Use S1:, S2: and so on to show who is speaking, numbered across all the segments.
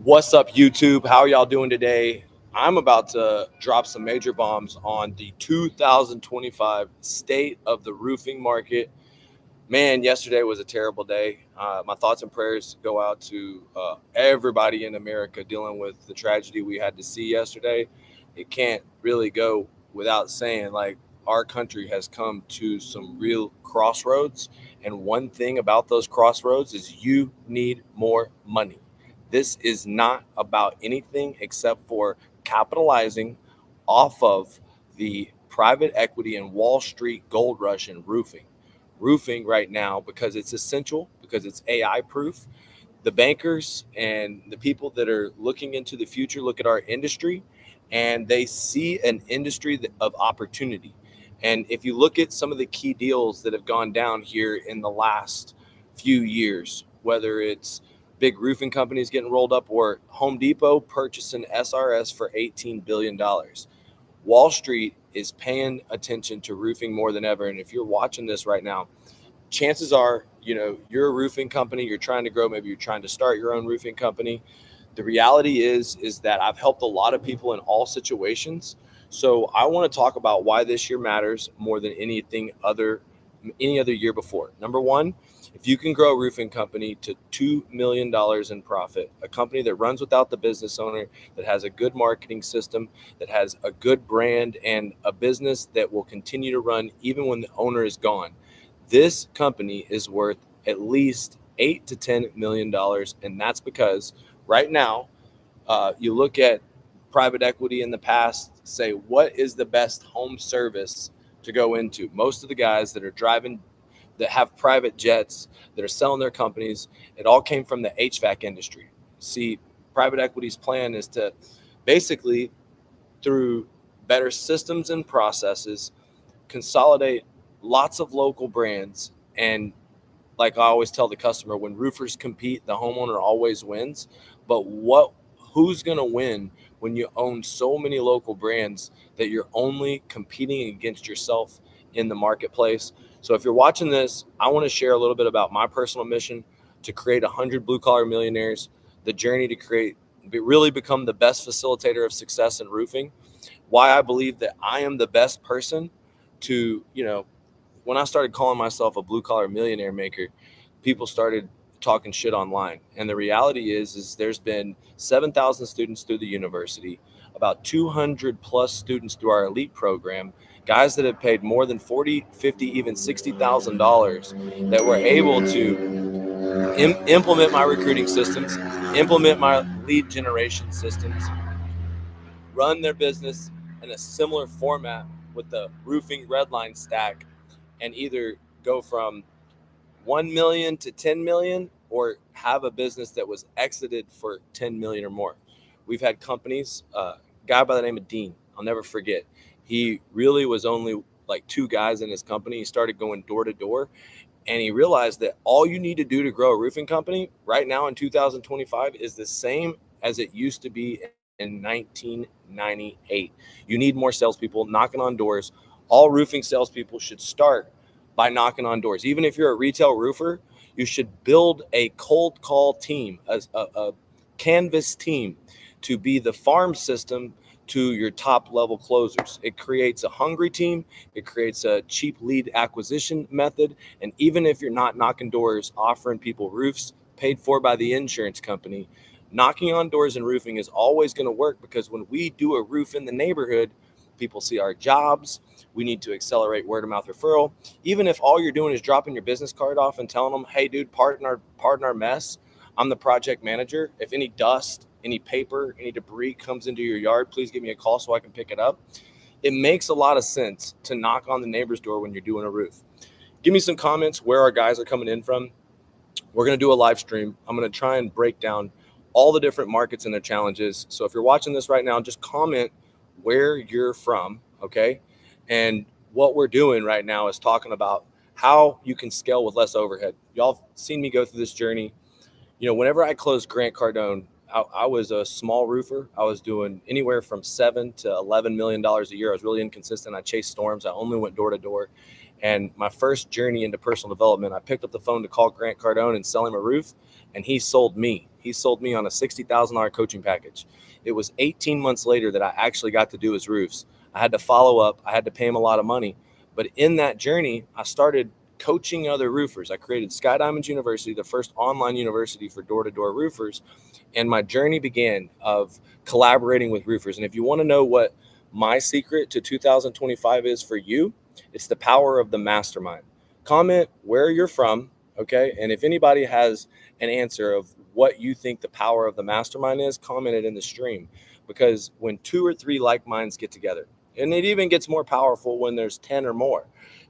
S1: What's up, YouTube? How y'all doing today? I'm about to drop some major bombs on the 2025 state of the roofing market. Man, yesterday was a terrible day. My thoughts and prayers go out to everybody in America dealing with the tragedy we had to see yesterday. It can't really go without saying, like, our country has come to some real crossroads. And one thing about those crossroads is you need more money. This is not about anything except for capitalizing off of the private equity and Wall Street gold rush in roofing. Roofing right now, because it's essential, because it's AI proof. The bankers and the people that are looking into the future look at our industry and they see an industry of opportunity. And if you look at some of the key deals that have gone down here in the last few years, whether it's big roofing companies getting rolled up or Home Depot purchasing SRS for $18 billion. Wall Street is paying attention to roofing more than ever. And if you're watching this right now, chances are, you're a roofing company, you're trying to grow, maybe you're trying to start your own roofing company. The reality is that I've helped a lot of people in all situations. So I want to talk about why this year matters more than any other year before. Number one, if you can grow a roofing company to $2 million in profit, a company that runs without the business owner, that has a good marketing system, that has a good brand, and a business that will continue to run even when the owner is gone, this company is worth at least $8 to $10 million. And that's because right now, you look at private equity in the past, say, what is the best home service to go into? Most of the guys that are driving, that have private jets, that are selling their companies, it all came from the HVAC industry. See, private equity's plan is to basically, through better systems and processes, consolidate lots of local brands. And like I always tell the customer, when roofers compete, the homeowner always wins. But who's going to win when you own so many local brands that you're only competing against yourself in the marketplace? So if you're watching this, I want to share a little bit about my personal mission to create 100 blue collar millionaires, the journey to really become the best facilitator of success in roofing, why I believe that I am the best person to, when I started calling myself a blue collar millionaire maker, people started talking shit online. And the reality is there's been 7,000 students through the university, about 200 plus students through our elite program, guys that have paid more than 40, 50, even $60,000 that were able to implement my recruiting systems, implement my lead generation systems, run their business in a similar format with the Roofing Redline stack, and either go from 1 million to 10 million or have a business that was exited for 10 million or more. We've had companies, a guy by the name of Dean, I'll never forget. He really was only like two guys in his company. He started going door to door, and he realized that all you need to do to grow a roofing company right now in 2025 is the same as it used to be in 1998. You need more salespeople knocking on doors. All roofing salespeople should start by knocking on doors. Even if you're a retail roofer, you should build a cold call team, a canvas team, to be the farm system to your top level closers. It creates a hungry team. It creates a cheap lead acquisition method. And even if you're not knocking doors, offering people roofs paid for by the insurance company, knocking on doors in roofing is always going to work, because when we do a roof in the neighborhood, people see our jobs. We need to accelerate word of mouth referral. Even if all you're doing is dropping your business card off and telling them, hey, dude, pardon our mess. I'm the project manager. If any dust, any paper, any debris comes into your yard, please give me a call so I can pick it up. It makes a lot of sense to knock on the neighbor's door when you're doing a roof. Give me some comments where our guys are coming in from. We're going to do a live stream. I'm going to try and break down all the different markets and their challenges. So if you're watching this right now, just comment where you're from, okay? And what we're doing right now is talking about how you can scale with less overhead. Y'all seen me go through this journey. Whenever I closed Grant Cardone, I was a small roofer. I was doing anywhere from $7 to $11 million a year. I was really inconsistent. I chased storms. I only went door to door. And my first journey into personal development, I picked up the phone to call Grant Cardone and sell him a roof, and he sold me. He sold me on a $60,000 coaching package. It was 18 months later that I actually got to do his roofs. I had to follow up. I had to pay him a lot of money. But in that journey, I started coaching other roofers. I created Sky Diamonds University, the first online university for door-to-door roofers. And my journey began of collaborating with roofers. And if you want to know what my secret to 2025 is for you, it's the power of the mastermind. Comment where you're from, okay? And if anybody has an answer of what you think the power of the mastermind is, comment it in the stream. Because when 2 or 3 like minds get together, and it even gets more powerful when there's 10 or more,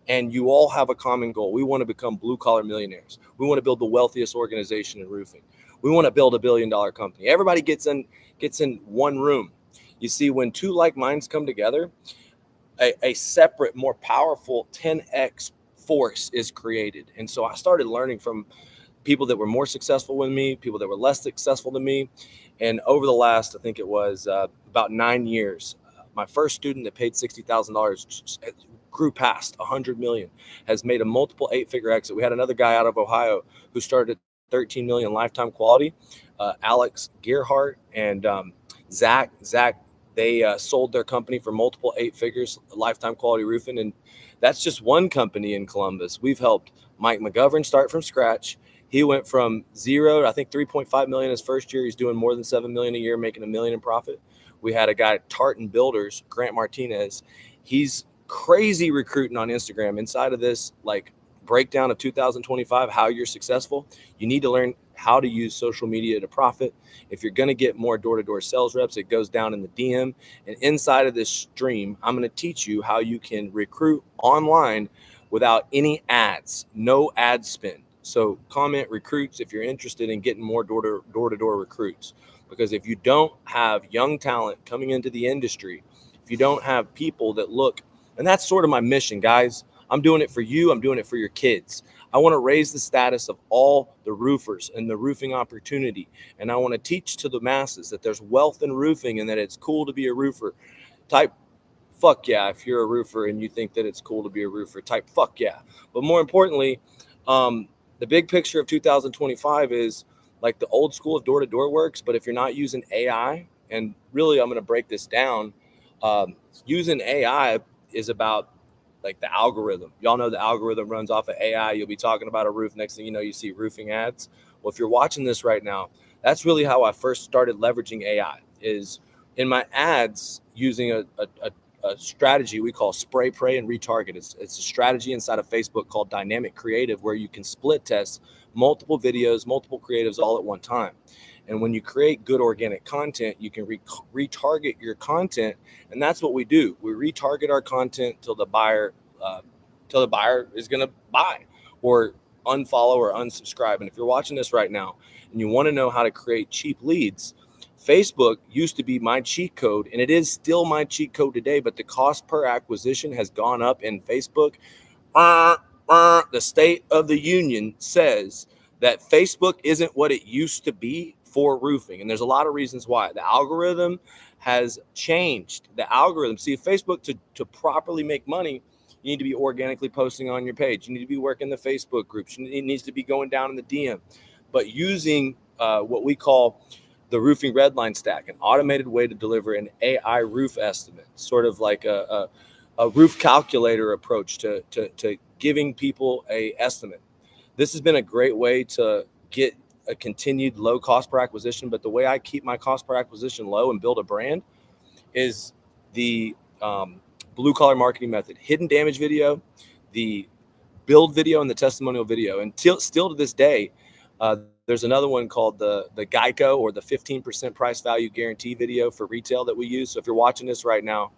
S1: and you all have a common goal. We want to become blue collar millionaires. We want to build the wealthiest organization in roofing. We want to build $1 billion company. Everybody gets in one room. You see, when 2 like minds come together, a separate, more powerful 10x force is created. And so I started learning from people that were more successful than me, people that were less successful than me. And over the last, I think it was about 9 years, my first student that paid $60,000 grew past 100 million, has made a multiple 8-figure exit. We had another guy out of Ohio who started at 13 million lifetime quality, Alex Gearhart and Zach, they sold their company for multiple 8 figures, lifetime quality roofing. And that's just one company in Columbus. We've helped Mike McGovern start from scratch. He went from 0 to, I think, 3.5 million his first year. He's doing more than 7 million a year, making $1 million in profit. We had a guy at Tartan Builders, Grant Martinez. He's crazy recruiting on Instagram. Inside of this, like, breakdown of 2025, how you're successful, you need to learn how to use social media to profit. If you're going to get more door-to-door sales reps, it goes down in the DM. And inside of this stream, I'm going to teach you how you can recruit online without any ads, no ad spend. So comment recruits if you're interested in getting more door-to-door recruits. Because if you don't have young talent coming into the industry, if you don't have people that look, and that's sort of my mission, guys. I'm doing it for you. I'm doing it for your kids. I want to raise the status of all the roofers and the roofing opportunity. And I want to teach to the masses that there's wealth in roofing and that it's cool to be a roofer. Type fuck yeah if you're a roofer and you think that it's cool to be a roofer. Type fuck yeah. But more importantly, the big picture of 2025 is like the old school of door-to-door works. But if you're not using AI, and really I'm going to break this down, using AI is about like the algorithm. Y'all know the algorithm runs off of AI. You'll be talking about a roof. Next thing you know, you see roofing ads. Well, if you're watching this right now, that's really how I first started leveraging AI, is in my ads using a strategy we call spray, pray, and retarget. It's a strategy inside of Facebook called dynamic creative, where you can split test multiple videos, multiple creatives all at one time. And when you create good organic content, you can retarget your content. And that's what we do. We retarget our content till the buyer is going to buy or unfollow or unsubscribe. And if you're watching this right now and you want to know how to create cheap leads, Facebook used to be my cheat code, and it is still my cheat code today, but the cost per acquisition has gone up in Facebook. The State of the Union says that Facebook isn't what it used to be for roofing. And there's a lot of reasons why. The algorithm has changed. The algorithm. See, Facebook, to properly make money, you need to be organically posting on your page. You need to be working the Facebook groups. It needs to be going down in the DM. But using what we call the Roofing Redline stack, an automated way to deliver an AI roof estimate, sort of like a roof calculator approach to giving people a estimate. This has been a great way to get a continued low cost per acquisition. But the way I keep my cost per acquisition low and build a brand is the blue collar marketing method: hidden damage video, the build video, and the testimonial video. And still to this day, there's another one called the Geico, or the 15% price value guarantee video for retail that we use. So if you're watching this right now,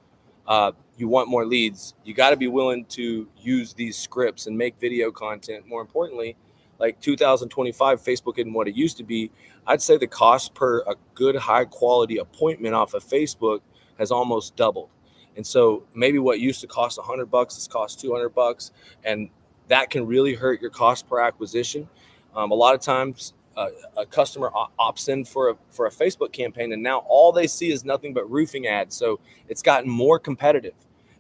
S1: you want more leads, you got to be willing to use these scripts and make video content. More importantly, like 2025, Facebook isn't what it used to be. I'd say the cost per a good high quality appointment off of Facebook has almost doubled. And so maybe what used to cost $100 has cost $200, and that can really hurt your cost per acquisition. A lot of times a customer opts in for a Facebook campaign, and now all they see is nothing but roofing ads. So it's gotten more competitive.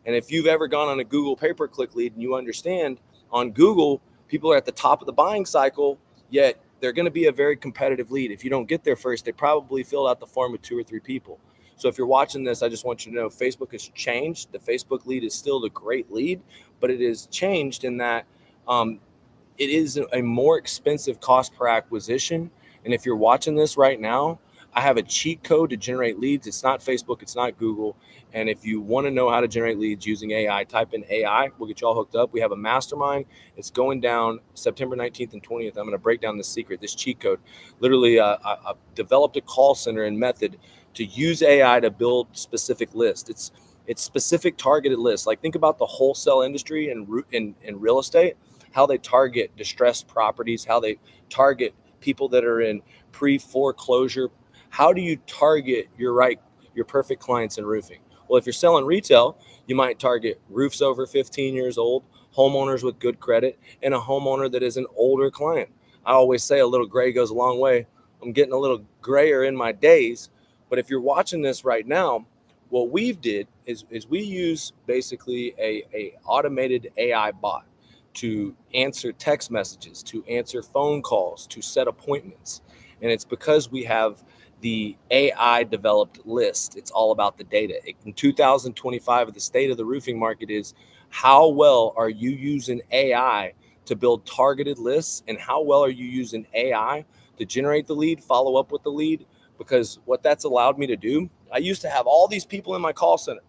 S1: And if you've ever gone on a Google pay-per-click lead, and you understand on Google, people are at the top of the buying cycle, yet they're going to be a very competitive lead. If you don't get there first, they probably filled out the form with 2 or 3 people. So if you're watching this, I just want you to know Facebook has changed. The Facebook lead is still the great lead, but it is changed in that it is a more expensive cost per acquisition. And if you're watching this right now, I have a cheat code to generate leads. It's not Facebook, it's not Google. And if you want to know how to generate leads using AI, type in AI. We'll get you all hooked up. We have a mastermind. It's going down September 19th and 20th. I'm going to break down the secret, this cheat code. Literally, I developed a call center and method to use AI to build specific lists. It's specific targeted lists. Like think about the wholesale industry and in real estate, how they target distressed properties, how they target people that are in pre-foreclosure. How do you target your perfect clients in roofing? Well, if you're selling retail, you might target roofs over 15 years old, homeowners with good credit, and a homeowner that is an older client. I always say a little gray goes a long way. I'm getting a little grayer in my days, but if you're watching this right now, what we've did is we use basically a automated AI bot to answer text messages, to answer phone calls, to set appointments. And it's because we have the AI developed list. It's all about the data. In 2025, the state of the roofing market is how well are you using AI to build targeted lists, and how well are you using AI to generate the lead, follow up with the lead? Because what that's allowed me to do, I used to have all these people in my call center,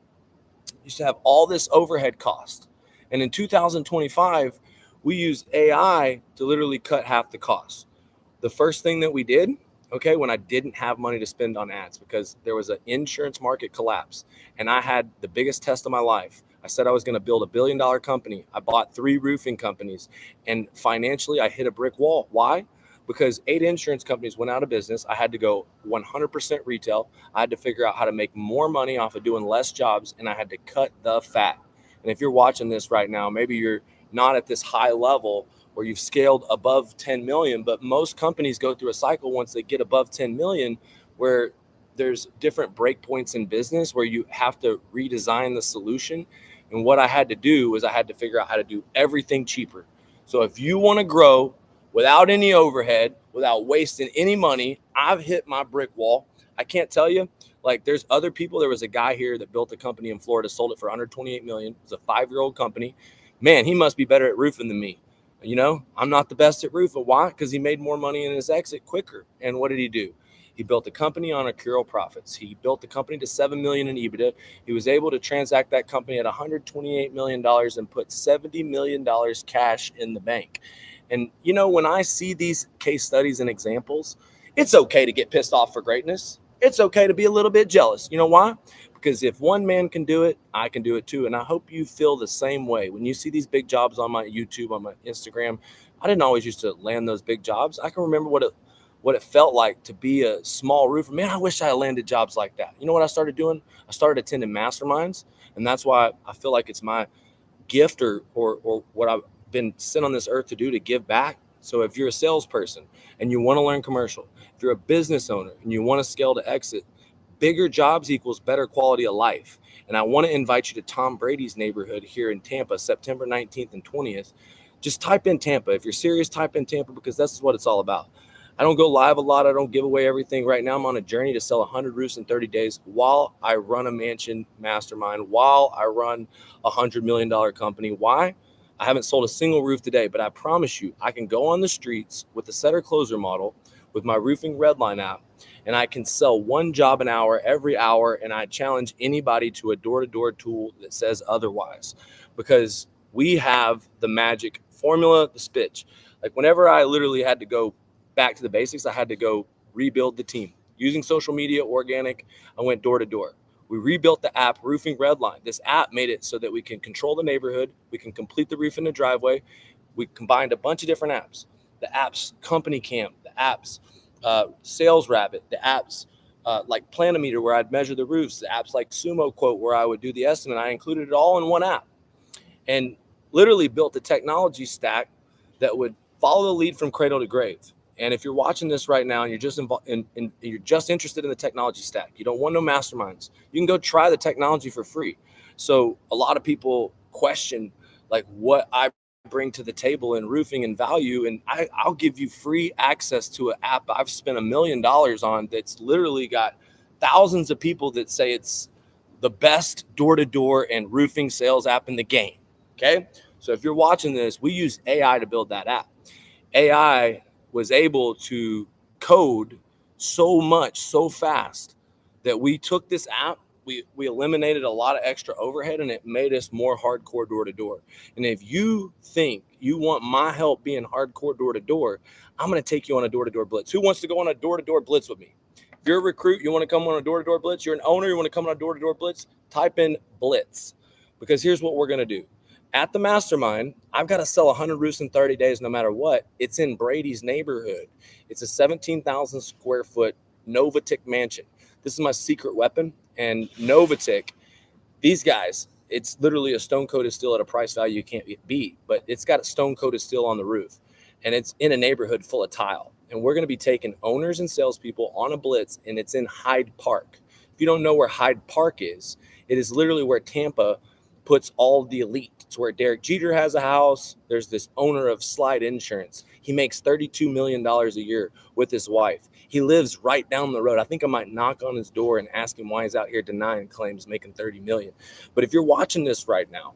S1: used to have all this overhead cost. And in 2025, we used AI to literally cut half the cost. The first thing that we did, okay, when I didn't have money to spend on ads because there was an insurance market collapse and I had the biggest test of my life. I said I was going to build $1 billion company. I bought 3 roofing companies, and financially I hit a brick wall. Why? Because 8 insurance companies went out of business. I had to go 100% retail. I had to figure out how to make more money off of doing less jobs, and I had to cut the fat. And if you're watching this right now, maybe you're not at this high level where you've scaled above 10 million, but most companies go through a cycle once they get above 10 million where there's different breakpoints in business where you have to redesign the solution. And what I had to do was I had to figure out how to do everything cheaper. So if you want to grow without any overhead, without wasting any money, I've hit my brick wall. I can't tell you, like there's other people. There was a guy here that built a company in Florida, sold it for 128 million. It's a 5-year-old company. Man, he must be better at roofing than me. You know, I'm not the best at roofing. Why? Because he made more money in his exit quicker. And what did he do? He built a company on accrual profits. He built the company to $7 million in EBITDA. He was able to transact that company at $128 million and put $70 million cash in the bank. And, you know, when I see these case studies and examples, it's okay to get pissed off for greatness. It's okay to be a little bit jealous. You know why? Because if one man can do it, I can do it too. And I hope you feel the same way. When you see these big jobs on my YouTube, on my Instagram, I didn't always used to land those big jobs. I can remember what it felt like to be a small roofer. Man, I wish I landed jobs like that. You know what I started doing? I started attending masterminds. And that's why I feel like it's my gift or what I've been sent on this earth to do, to give back. So if you're a salesperson and you want to learn commercial, if you're a business owner and you want to scale to exit, bigger jobs equals better quality of life. And I want to invite you to Tom Brady's neighborhood here in Tampa, September 19th and 20th. Just type in Tampa. If you're serious, type in Tampa, because that's what it's all about. I don't go live a lot. I don't give away everything. Right now, I'm on a journey to sell 100 roofs in 30 days while I run a mansion mastermind, while I run a $100 million company. Why? I haven't sold a single roof today, but I promise you, I can go on the streets with the setter closer model with my Roofing Redline app, and I can sell 1 job an hour every hour. And I challenge anybody to a door-to-door tool that says otherwise, because we have the magic formula, the pitch. Like whenever I literally had to go back to the basics, I had to go rebuild the team using social media, organic. I went door to door. We rebuilt the app, Roofing Redline. This app made it so that we can control the neighborhood. We can complete the roof in the driveway. We combined a bunch of different apps. The app's Company Camp, the app's Sales Rabbit, the app's like Planometer, where I'd measure the roofs, the apps like Sumo Quote, where I would do the estimate. I included it all in one app and literally built a technology stack that would follow the lead from cradle to grave. And if you're watching this right now and you're just you're just interested in the technology stack, you don't want no masterminds, you can go try the technology for free. So a lot of people question like what I bring to the table in roofing and value. And I'll give you free access to an app I've spent $1 million on that's literally got thousands of people that say it's the best door-to-door and roofing sales app in the game. Okay. So if you're watching this, we use AI to build that app. AI was able to code so much, so fast that we took this app, we eliminated a lot of extra overhead, and it made us more hardcore door-to-door. And if you think you want my help being hardcore door-to-door, I'm going to take you on a door-to-door blitz. Who wants to go on a door-to-door blitz with me? If you're a recruit, you want to come on a door-to-door blitz, you're an owner, you want to come on a door-to-door blitz, type in blitz. Because here's what we're going to do. At the mastermind, I've got to sell 100 roofs in 30 days no matter what. It's in Brady's neighborhood. It's a 17,000 square foot Novatic mansion. This is my secret weapon. And Novatic, these guys, it's literally a stone-coated steel at a price value you can't beat, but it's got a stone-coated steel on the roof. And it's in a neighborhood full of tile. And we're going to be taking owners and salespeople on a blitz, and it's in Hyde Park. If you don't know where Hyde Park is, it is literally where Tampa puts all the elite. It's where Derek Jeter has a house. There's this owner of Slide Insurance. He makes $32 million a year with his wife. He lives right down the road. I think I might knock on his door and ask him why he's out here denying claims making $30 million. But if you're watching this right now,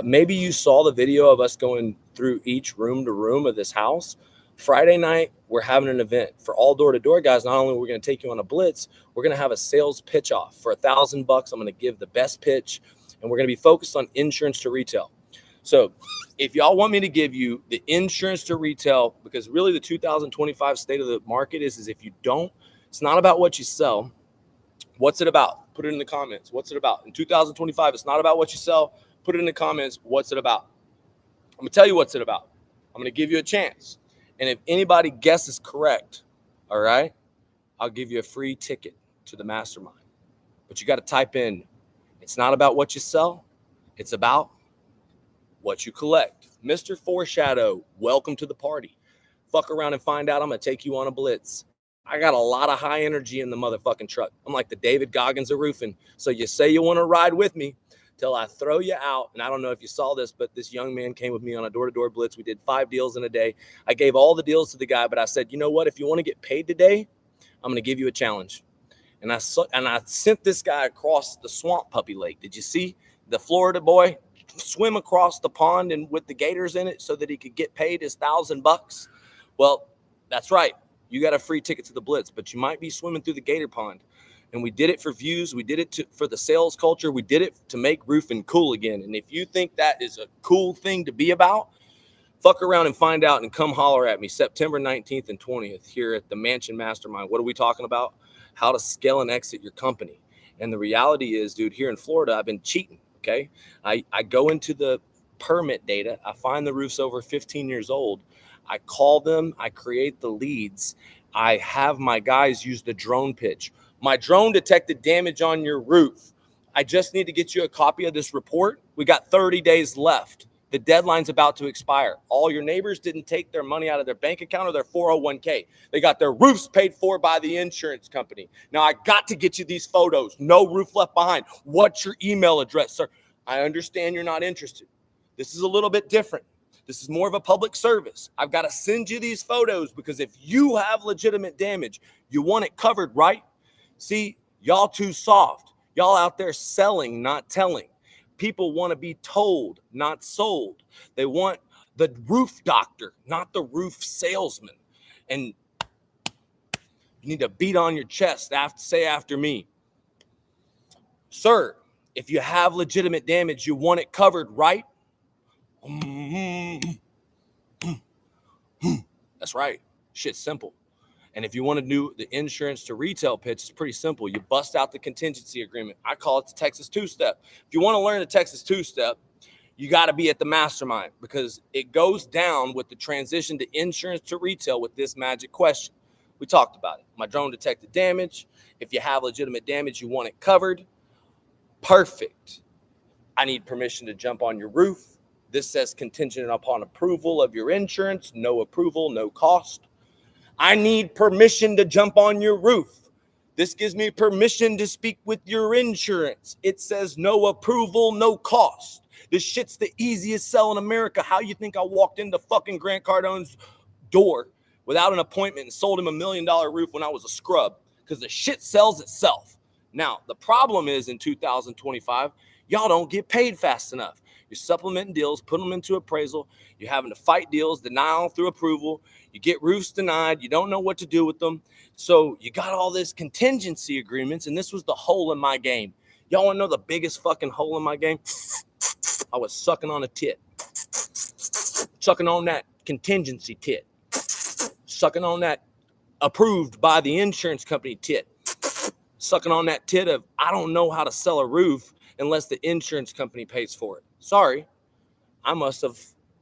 S1: maybe you saw the video of us going through each room to room of this house. Friday night, we're having an event for all door-to-door guys. Not only are we going to take you on a blitz, we're going to have a sales pitch off for $1,000. I'm going to give the best pitch, and we're going to be focused on insurance to retail. So if y'all want me to give you the insurance to retail, because really the 2025 state of the market is if you don't, it's not about what you sell. What's it about? Put it in the comments. What's it about? In 2025, it's not about what you sell. Put it in the comments. What's it about? I'm going to tell you what's it about. I'm going to give you a chance. And if anybody guesses correct, all right, I'll give you a free ticket to the mastermind. But you got to type in, it's not about what you sell. It's about what you collect. Mr. Foreshadow, welcome to the party. Fuck around and find out. I'm going to take you on a blitz. I got a lot of high energy in the motherfucking truck. I'm like the David Goggins of roofing. So you say you want to ride with me till I throw you out. And I don't know if you saw this, but this young man came with me on a door-to-door blitz. We did 5 deals in a day. I gave all the deals to the guy, but I said, you know what? If you want to get paid today, I'm going to give you a challenge. And I sent this guy across the Swamp Puppy Lake. Did you see the Florida boy swim across the pond and with the gators in it so that he could get paid his $1,000? Well, that's right. You got a free ticket to the blitz, but you might be swimming through the gator pond. And we did it for views. We did it for the sales culture. We did it to make roofing cool again. And if you think that is a cool thing to be about, fuck around and find out and come holler at me September 19th and 20th here at the Mansion Mastermind. What are we talking about? How to scale and exit your company. And the reality is, dude, here in Florida, I've been cheating, okay? I go into the permit data. I find the roofs over 15 years old. I call them. I create the leads. I have my guys use the drone pitch. My drone detected damage on your roof. I just need to get you a copy of this report. We got 30 days left. The deadline's about to expire. All your neighbors didn't take their money out of their bank account or their 401k. They got their roofs paid for by the insurance company. Now, I got to get you these photos. No roof left behind. What's your email address, sir? I understand you're not interested. This is a little bit different. This is more of a public service. I've got to send you these photos because if you have legitimate damage, you want it covered, right? See, y'all too soft. Y'all out there selling, not telling. People want to be told, not sold. They want the roof doctor, not the roof salesman. And you need to beat on your chest, say after me. Sir, if you have legitimate damage, you want it covered, right? That's right. Shit's simple. And if you want to do the insurance to retail pitch, it's pretty simple. You bust out the contingency agreement. I call it the Texas two-step. If you want to learn the Texas two-step, you got to be at the mastermind because it goes down with the transition to insurance to retail with this magic question. We talked about it. My drone detected damage. If you have legitimate damage, you want it covered. Perfect. I need permission to jump on your roof. This says contingent upon approval of your insurance. No approval, no cost. I need permission to jump on your roof. This gives me permission to speak with your insurance. It says no approval, no cost. This shit's the easiest sell in America. How you think I walked into fucking Grant Cardone's door without an appointment and sold him $1 million roof when I was a scrub? Because the shit sells itself. Now, the problem is in 2025, y'all don't get paid fast enough. You're supplementing deals, putting them into appraisal. You're having to fight deals, denial through approval. You get roofs denied. You don't know what to do with them. So you got all this contingency agreements, and this was the hole in my game. Y'all want to know the biggest fucking hole in my game? I was sucking on a tit. Sucking on that contingency tit. Sucking on that approved by the insurance company tit. Sucking on that tit of, I don't know how to sell a roof unless the insurance company pays for it. Sorry, I must have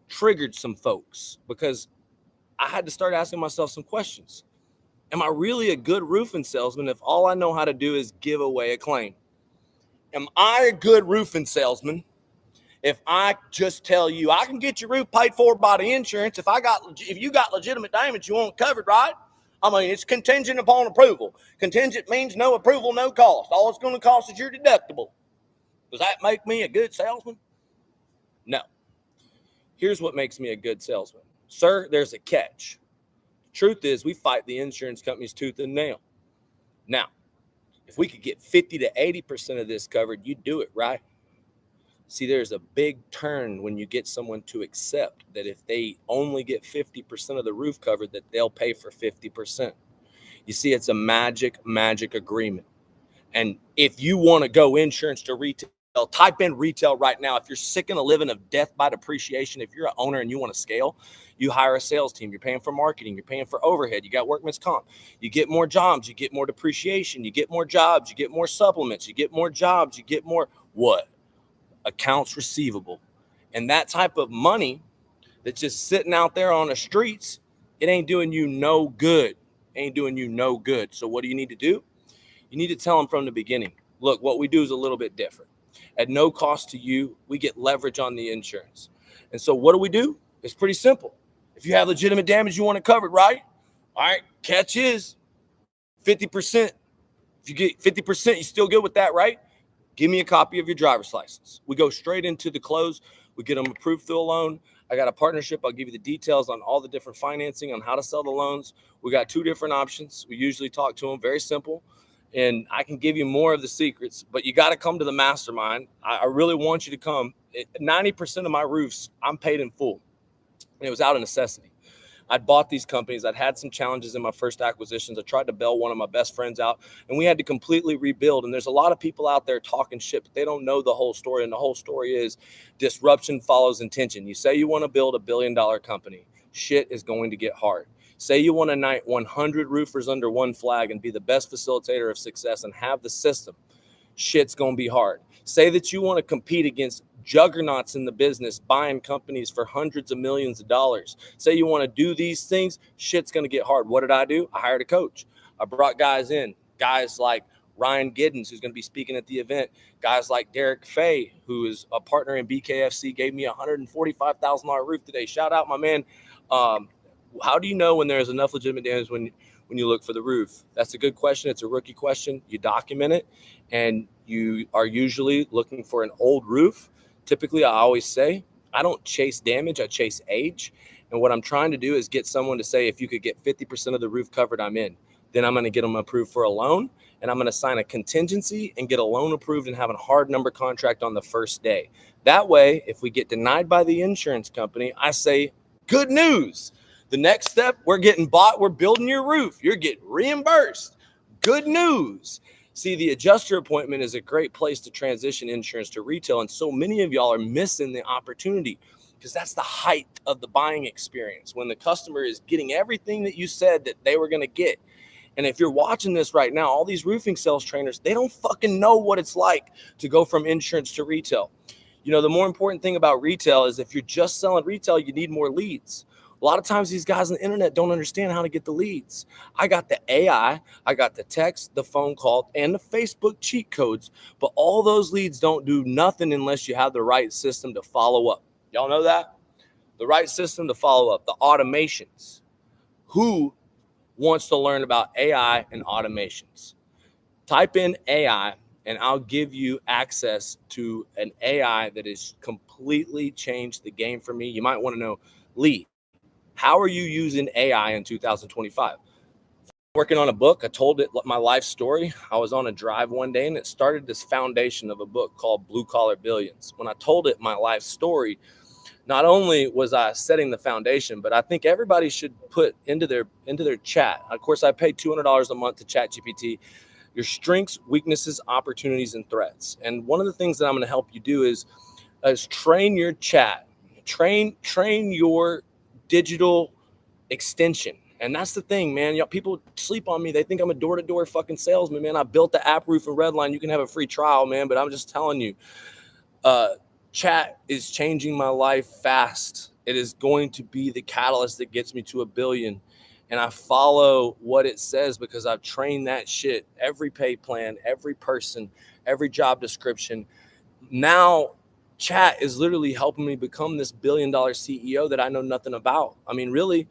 S1: triggered some folks because I had to start asking myself some questions. Am I really a good roofing salesman if all I know how to do is give away a claim? Am I a good roofing salesman if I just tell you I can get your roof paid for by the insurance if you got legitimate damage you want covered, right? I mean, it's contingent upon approval. Contingent means no approval, no cost. All it's going to cost is your deductible. Does that make me a good salesman? No. Here's what makes me a good salesman. Sir, there's a catch. Truth is, we fight the insurance companies tooth and nail. Now, if we could get 50 to 80% of this covered, you'd do it, right? See, there's a big turn when you get someone to accept that if they only get 50% of the roof covered, that they'll pay for 50%. You see, it's a magic agreement. And if you want to go insurance to retail, type in retail right now. If you're sick and a living of death by depreciation, if you're an owner and you want to scale, you hire a sales team. You're paying for marketing. You're paying for overhead. You got workman's comp. You get more jobs. You get more depreciation. You get more jobs. You get more supplements. You get more jobs. You get more what? Accounts receivable. And that type of money that's just sitting out there on the streets, it ain't doing you no good. Ain't doing you no good. So what do you need to do? You need to tell them from the beginning, look, what we do is a little bit different. At no cost to you, we get leverage on the insurance. And so what do? It's pretty simple. If you have legitimate damage, you want it covered, right? All right, catch is 50%. If you get 50%, you still good with that, right? Give me a copy of your driver's license. We go straight into the close. We get them approved through a loan. I got a partnership. I'll give you the details on all the different financing, on how to sell the loans. We got 2 different options. We usually talk to them. Very simple. And I can give you more of the secrets, but you got to come to the mastermind. I really want you to come. 90% of my roofs, I'm paid in full. And it was out of necessity. I'd bought these companies. I'd had some challenges in my first acquisitions. I tried to bail one of my best friends out, and we had to completely rebuild. And there's a lot of people out there talking shit, but they don't know the whole story. And the whole story is disruption follows intention. You say you want to build a $1 billion company. Shit is going to get hard. Say you want to unite 100 roofers under one flag and be the best facilitator of success and have the system. Shit's going to be hard. Say that you want to compete against juggernauts in the business, buying companies for hundreds of millions of dollars. Say you want to do these things, shit's going to get hard. What did I do? I hired a coach. I brought guys in, guys like Ryan Giddens, who's going to be speaking at the event. Guys like Derek Fay, who is a partner in BKFC, gave me a $145,000 roof today. Shout out, my man. How do you know when there's enough legitimate damage when you look for the roof? That's a good question. It's a rookie question. You document it, and you are usually looking for an old roof. Typically, I always say, I don't chase damage, I chase age. And what I'm trying to do is get someone to say, if you could get 50% of the roof covered, I'm in. Then I'm going to get them approved for a loan, and I'm going to sign a contingency and get a loan approved and have a hard number contract on the first day. That way, if we get denied by the insurance company, I say, good news. The next step, we're getting bought. We're building your roof. You're getting reimbursed. Good news. See, the adjuster appointment is a great place to transition insurance to retail. And so many of y'all are missing the opportunity because that's the height of the buying experience, when the customer is getting everything that you said that they were going to get. And if you're watching this right now, all these roofing sales trainers, they don't fucking know what it's like to go from insurance to retail. You know, the more important thing about retail is if you're just selling retail, you need more leads. A lot of times these guys on the internet don't understand how to get the leads. I got the AI, I got the text, the phone call, and the Facebook cheat codes, but all those leads don't do nothing unless you have the right system to follow up. Y'all know that? The right system to follow up, the automations. Who wants to learn about AI and automations? Type in AI and I'll give you access to an AI that has completely changed the game for me. You might want to know, Lee, how are you using AI in 2025? Working on a book. I told it my life story. I was on a drive one day and it started this foundation of a book called Blue Collar Billions. When I told it my life story, not only was I setting the foundation, but I think everybody should put into their chat. Of course, I pay $200 a month to ChatGPT. Your strengths, weaknesses, opportunities, and threats. And one of the things that I'm going to help you do is train your chat, train your digital extension. And that's the thing, man. Y'all, people sleep on me. They think I'm a door-to-door fucking salesman, man. I built the app Roofing Redline. You can have a free trial, man. But I'm just telling you, chat is changing my life fast. It is going to be the catalyst that gets me to 1 billion. And I follow what it says because I've trained that shit. Every pay plan, every person, every job description. Now, chat is literally helping me become this $1 billion CEO that I know nothing about. I mean, really,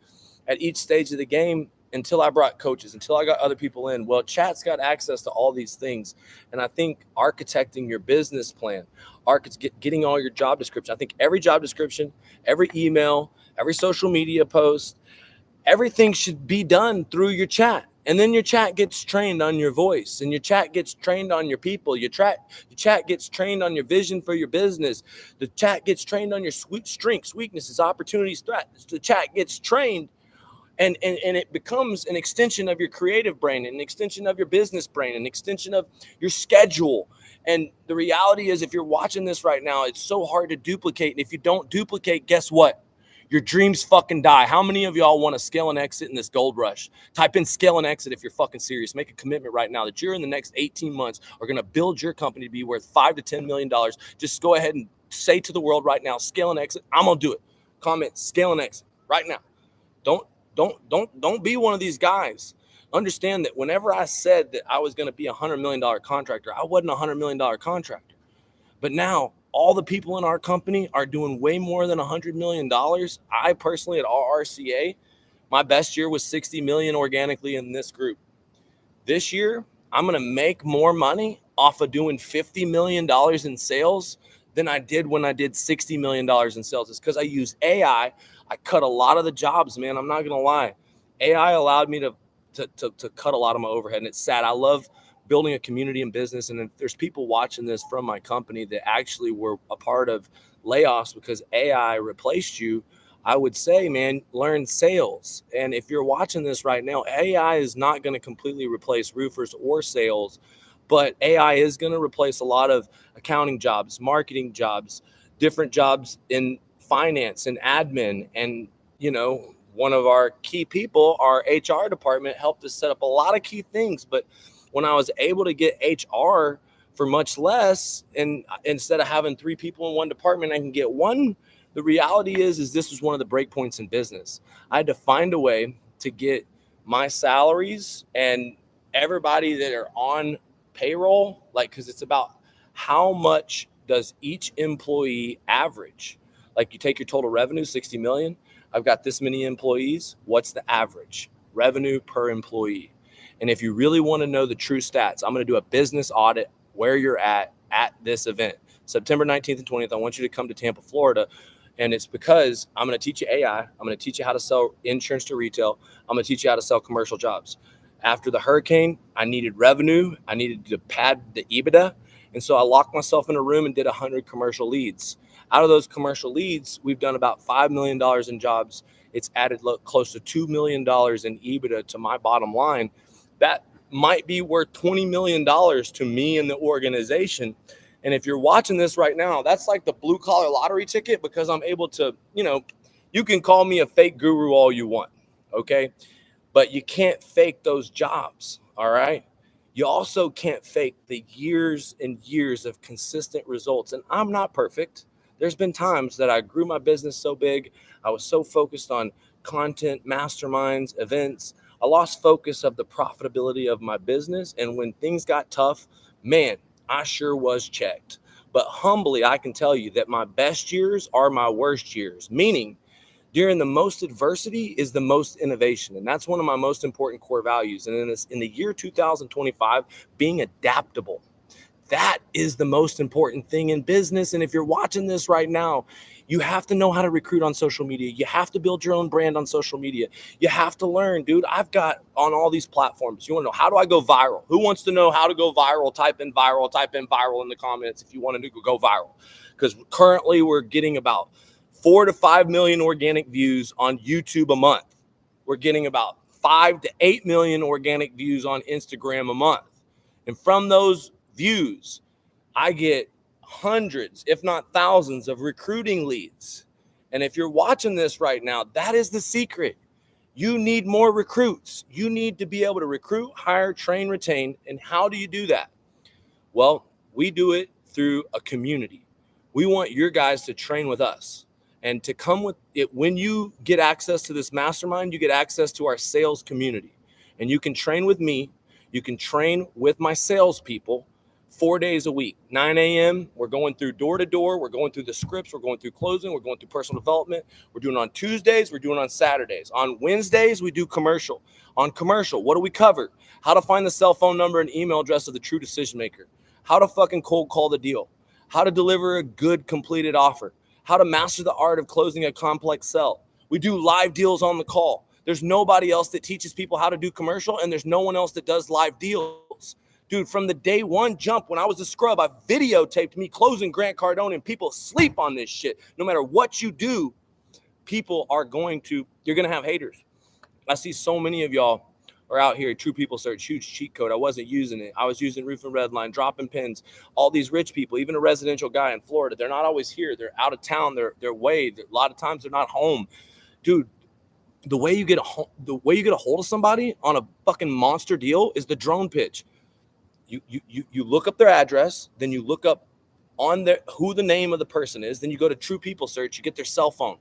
S1: at each stage of the game, until I brought coaches, until I got other people in, well, chat's got access to all these things. And I think architecting your business plan, getting all your job description. I think every job description, every email, every social media post, everything should be done through your chat. And then your chat gets trained on your voice, and your chat gets trained on your people. Your chat gets trained on your vision for your business. The chat gets trained on your strengths, weaknesses, opportunities, threats. The chat gets trained, and it becomes an extension of your creative brain, an extension of your business brain, an extension of your schedule. And the reality is, if you're watching this right now, it's so hard to duplicate. And if you don't duplicate, guess what? Your dreams fucking die. How many of y'all want to scale and exit in this gold rush? Type in scale and exit if you're fucking serious. Make a commitment right now that you're in the next 18 months are going to build your company to be worth $5 to $10 million. Just go ahead and say to the world right now, scale and exit. I'm going to do it. Comment scale and exit right now. Don't be one of these guys. Understand that whenever I said that I was going to be a $100 million contractor, I wasn't a $100 million contractor. But now all the people in our company are doing way more than $100 million. I personally at RRCA, my best year was 60 million organically in this group. This year, I'm going to make more money off of doing $50 million in sales than I did when I did $60 million in sales. It's because I used AI. I cut a lot of the jobs, man. I'm not going to lie. AI allowed me to cut a lot of my overhead. And it's sad. I love building a community and business. And if there's people watching this from my company that actually were a part of layoffs because AI replaced you, I would say, man, learn sales. And if you're watching this right now, AI is not going to completely replace roofers or sales, but AI is going to replace a lot of accounting jobs, marketing jobs, different jobs in finance and admin. And, you know, one of our key people, our HR department, helped us set up a lot of key things. But when I was able to get HR for much less, and instead of having 3 people in one department, I can get one. The reality is this was one of the break points in business. I had to find a way to get my salaries and everybody that are on payroll, like, because it's about how much does each employee average. Like, you take your total revenue, 60 million. I've got this many employees. What's the average revenue per employee? And if you really want to know the true stats, I'm going to do a business audit where you're at this event, September 19th and 20th. I want you to come to Tampa, Florida. And it's because I'm going to teach you AI. I'm going to teach you how to sell insurance to retail. I'm going to teach you how to sell commercial jobs. After the hurricane, I needed revenue. I needed to pad the EBITDA. And so I locked myself in a room and did 100 commercial leads. Out of those commercial leads, we've done about $5 million in jobs. It's added close to $2 million in EBITDA to my bottom line. That might be worth $20 million to me and the organization. And if you're watching this right now, that's like the blue collar lottery ticket, because I'm able to, you know, you can call me a fake guru all you want. Okay. But you can't fake those jobs. All right. You also can't fake the years and years of consistent results. And I'm not perfect. There's been times that I grew my business so big. I was so focused on content, masterminds, events. I lost focus of the profitability of my business. And when things got tough, man, I sure was checked. But humbly, I can tell you that my best years are my worst years, meaning During the most adversity is the most innovation. And that's one of my most important core values. And in the year 2025, being adaptable, that is the most important thing in business. And if you're watching this right now, you have to know how to recruit on social media. You have to build your own brand on social media. You have to learn, dude. I've got on all these platforms. You want to know, how do I go viral? Who wants to know how to go viral? Type in viral in the comments if you want to go viral. Because currently we're getting about 4 to 5 million organic views on YouTube a month. We're getting about 5 to 8 million organic views on Instagram a month. And from those views, I get hundreds, if not thousands, of recruiting leads. And if you're watching this right now, that is the secret. You need more recruits. You need to be able to recruit, hire, train, retain. And how do you do that? Well, we do it through a community. We want your guys to train with us and to come with it. When you get access to this mastermind, you get access to our sales community, and you can train with me. You can train with my salespeople 4 days a week, 9 a.m. We're going through door to door. We're going through the scripts. We're going through closing. We're going through personal development. We're doing it on Tuesdays. We're doing it on Saturdays. On Wednesdays, we do commercial. On commercial, what do we cover? How to find the cell phone number and email address of the true decision maker. How to fucking cold call the deal. How to deliver a good completed offer. How to master the art of closing a complex sell. We do live deals on the call. There's nobody else that teaches people how to do commercial, and there's no one else that does live deals. Dude, from the day one jump, when I was a scrub, I videotaped me closing Grant Cardone, and people sleep on this shit. No matter what you do, people are you're going to have haters. I see so many of y'all are out here. True People Search, huge cheat code. I wasn't using it. I was using Roofing Redline, dropping pins. All these rich people, even a residential guy in Florida, they're not always here. They're out of town. They're away. A lot of times they're not home. Dude, the way you get a hold of somebody on a fucking monster deal is the drone pitch. You look up their address, then you look up on who the name of the person is, then you go to True People Search, you get their cell phone.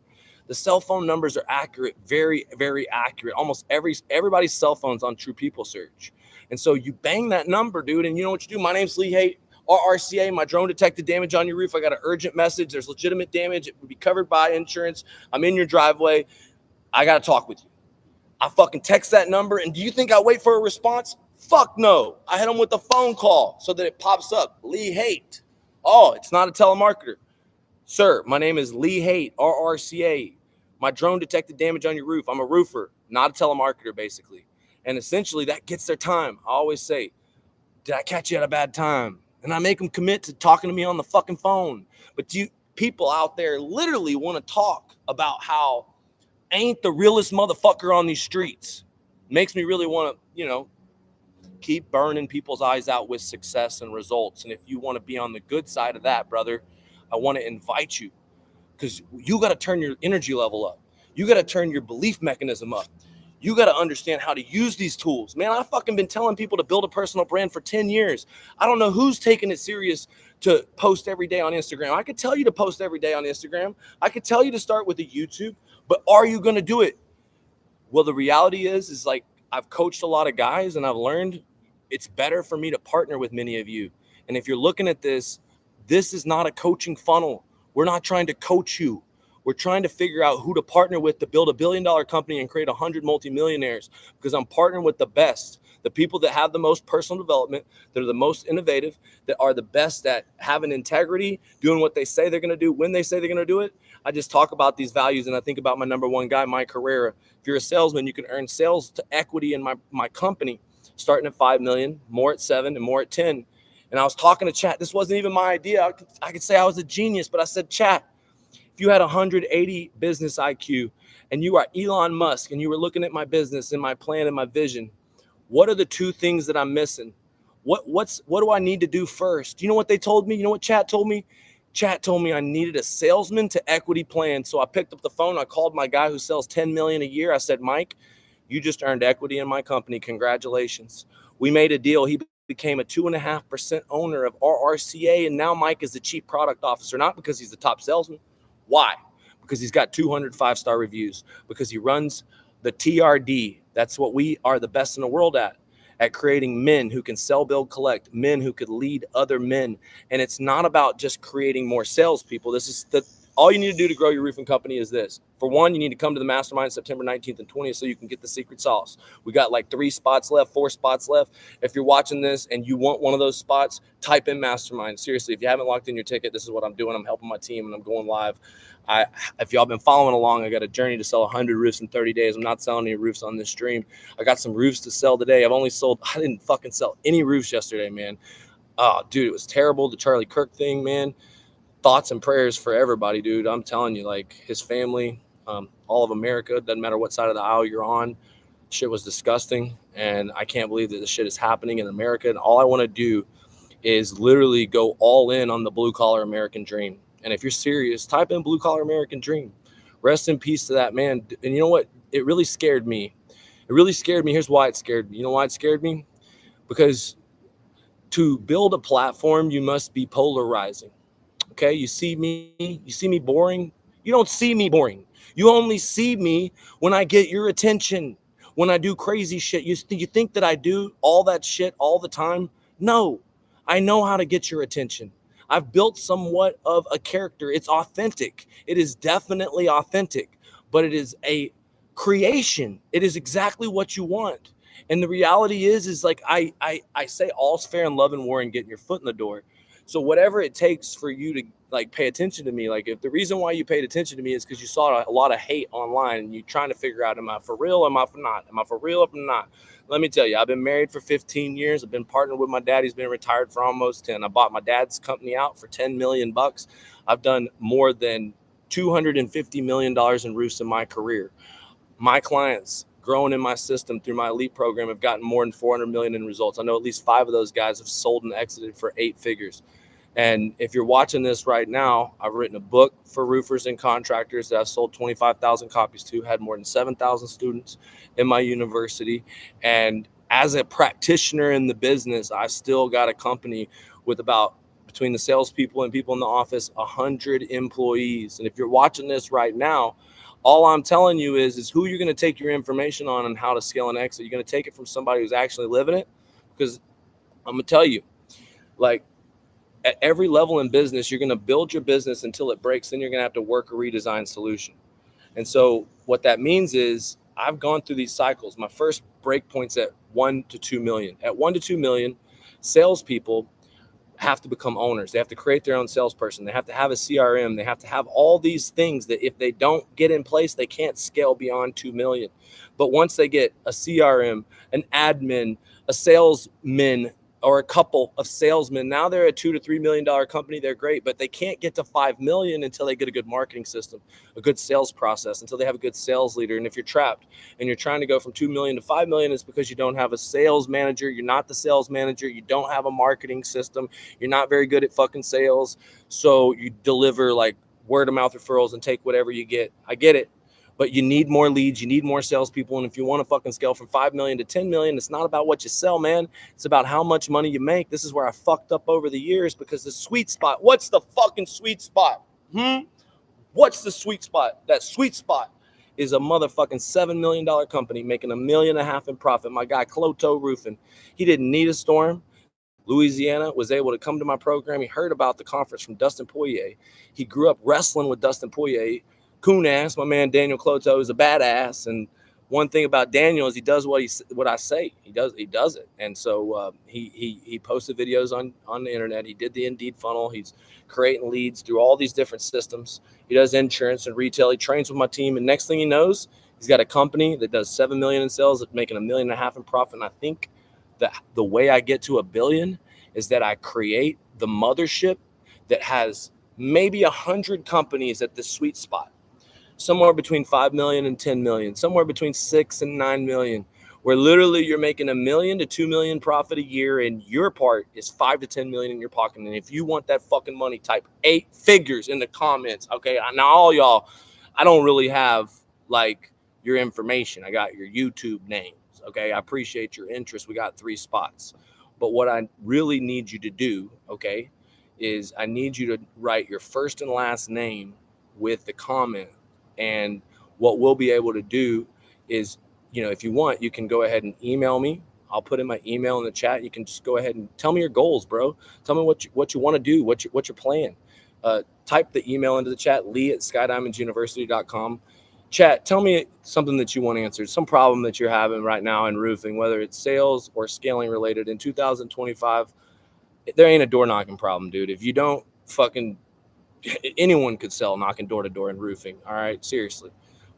S1: The cell phone numbers are accurate, very, very accurate. Almost everybody's cell phone's on True People Search. And so you bang that number, dude, and you know what you do? My name's Lee Haight, RRCA. My drone detected damage on your roof. I got an urgent message. There's legitimate damage. It would be covered by insurance. I'm in your driveway. I got to talk with you. I fucking text that number, and do you think I wait for a response? Fuck no. I hit them with a phone call so that it pops up. Lee Haight. Oh, it's not a telemarketer. Sir, my name is Lee Haight, RRCA. My drone detected damage on your roof. I'm a roofer, not a telemarketer, basically. And essentially, that gets their time. I always say, did I catch you at a bad time? And I make them commit to talking to me on the fucking phone. But people out there literally want to talk about how I ain't the realest motherfucker on these streets. Makes me really want to, keep burning people's eyes out with success and results. And if you want to be on the good side of that, brother, I want to invite you, because you got to turn your energy level up. You got to turn your belief mechanism up. You got to understand how to use these tools. Man, I've fucking been telling people to build a personal brand for 10 years. I don't know who's taking it serious to post every day on Instagram. I could tell you to post every day on Instagram. I could tell you to start with a YouTube, but are you going to do it? Well, the reality is like, I've coached a lot of guys, and I've learned it's better for me to partner with many of you. And if you're looking at this is not a coaching funnel. We're not trying to coach you. We're trying to figure out who to partner with to build $1 billion company and create 100 multimillionaires, because I'm partnering with the best, the people that have the most personal development, that are the most innovative, that are the best at having integrity, doing what they say they're going to do when they say they're going to do it. I just talk about these values, and I think about my number one guy, Mike Herrera. If you're a salesman, you can earn sales to equity in my company, starting at 5 million, more at 7, and more at 10. And I was talking to Chat. This wasn't even my idea. I could say I was a genius, but I said, Chat, if you had 180 business IQ and you are Elon Musk and you were looking at my business and my plan and my vision, what are the 2 things that I'm missing? What do I need to do first? You know what they told me? You know what Chat told me? Chat told me I needed a salesman to equity plan. So I picked up the phone. I called my guy who sells 10 million a year. I said, Mike, you just earned equity in my company. Congratulations. We made a deal. He became a 2.5% owner of RRCA. And now Mike is the chief product officer, not because he's the top salesman. Why? Because he's got 200 5-star reviews, because he runs the TRD. That's what we are the best in the world at creating men who can sell, build, collect, men who could lead other men. And it's not about just creating more salespeople. This is all you need to do to grow your roofing company is this. For one, you need to come to the mastermind September 19th and 20th so you can get the secret sauce. We got like 3 spots left, 4 spots left. If you're watching this and you want one of those spots, type in mastermind. Seriously, if you haven't locked in your ticket, this is what I'm doing. I'm helping my team and I'm going live. If y'all been following along, I got a journey to sell 100 roofs in 30 days. I'm not selling any roofs on this stream. I got some roofs to sell today. I didn't fucking sell any roofs yesterday, man. Oh, dude, it was terrible. The Charlie Kirk thing, man. Thoughts and prayers for everybody, dude. I'm telling you, like his family, all of America, doesn't matter what side of the aisle you're on. Shit was disgusting. And I can't believe that this shit is happening in America. And all I want to do is literally go all in on the blue collar American dream. And if you're serious, type in blue collar American dream. Rest in peace to that man. And you know what? It really scared me. It really scared me. Here's why it scared me. You know why it scared me? Because to build a platform, you must be polarizing. Okay, you see me boring? You don't see me boring. You only see me when I get your attention, when I do crazy shit. You think that I do all that shit all the time? No, I know how to get your attention. I've built somewhat of a character. It's authentic. It is definitely authentic, but it is a creation. It is exactly what you want. And the reality is like I say all's fair in love and war and getting your foot in the door. So whatever it takes for you to like pay attention to me, like if the reason why you paid attention to me is because you saw a lot of hate online and you're trying to figure out, am I for real? Am I for not? Am I for real? Or am I not? Let me tell you, I've been married for 15 years. I've been partnered with my dad. He's been retired for almost 10. I bought my dad's company out for $10 million. I've done more than $250 million in roofs in my career. My clients growing in my system through my elite program have gotten more than 400 million in results. I know at least 5 of those guys have sold and exited for 8 figures. And if you're watching this right now, I've written a book for roofers and contractors that I've sold 25,000 copies to, had more than 7,000 students in my university. And as a practitioner in the business, I still got a company with about, between the salespeople and people in the office, 100 employees. And if you're watching this right now, all I'm telling you is who you're going to take your information on and how to scale and exit. You're going to take it from somebody who's actually living it. Because I'm going to tell you, like, at every level in business, you're going to build your business until it breaks. Then you're going to have to work a redesign solution. And so what that means is I've gone through these cycles. My first break point's at 1 to 2 million. At 1 to 2 million, salespeople have to become owners. They have to create their own salesperson. They have to have a CRM. They have to have all these things that if they don't get in place, they can't scale beyond 2 million. But once they get a CRM, an admin, a salesman, or a couple of salesmen, now they're a $2 to $3 million company. They're great, but they can't get to 5 million until they get a good marketing system, a good sales process, until they have a good sales leader. And if you're trapped and you're trying to go from 2 million to 5 million, it's because you don't have a sales manager. You're not the sales manager. You don't have a marketing system. You're not very good at fucking sales. So you deliver like word of mouth referrals and take whatever you get. I get it. But you need more leads. You need more salespeople. And if you want to fucking scale from 5 million to 10 million, it's not about what you sell, man. It's about how much money you make. This is where I fucked up over the years because the sweet spot, what's the fucking sweet spot? What's the sweet spot? That sweet spot is a motherfucking $7 million company making $1.5 million in profit. My guy, Cloto Roofing, he didn't need a storm. Louisiana was able to come to my program. He heard about the conference from Dustin Poirier. He grew up wrestling with Dustin Poirier. Coon ass, my man Daniel Cloto is a badass, and one thing about Daniel is he does what I say. He does it, and so he posted videos on the internet. He did the Indeed funnel. He's creating leads through all these different systems. He does insurance and retail. He trains with my team, and next thing he knows, he's got a company that does 7 million in sales, making $1.5 million in profit. And I think that the way I get to $1 billion is that I create the mothership that has maybe 100 companies at the sweet spot. Somewhere between 5 million and 10 million, somewhere between 6 and 9 million, where literally you're making $1 million to 2 million profit a year, and your part is 5 to 10 million in your pocket. And if you want that fucking money, type 8 figures in the comments. Okay, now all y'all, I don't really have like your information. I got your YouTube names. Okay, I appreciate your interest. We got 3 spots, but what I really need you to do, okay, is I need you to write your first and last name with the comment. And what we'll be able to do is, if you want, you can go ahead and email me. I'll put in my email in the chat. You can just go ahead and tell me your goals, bro. Tell me what you want to do, what's your plan. type the email into the chat, lee@skydiamondsuniversity.com. Chat, tell me something that you want answered, some problem that you're having right now in roofing, whether it's sales or scaling related in 2025. There ain't a door knocking problem, dude. If you don't fucking, anyone could sell knocking door to door in roofing. All right. Seriously.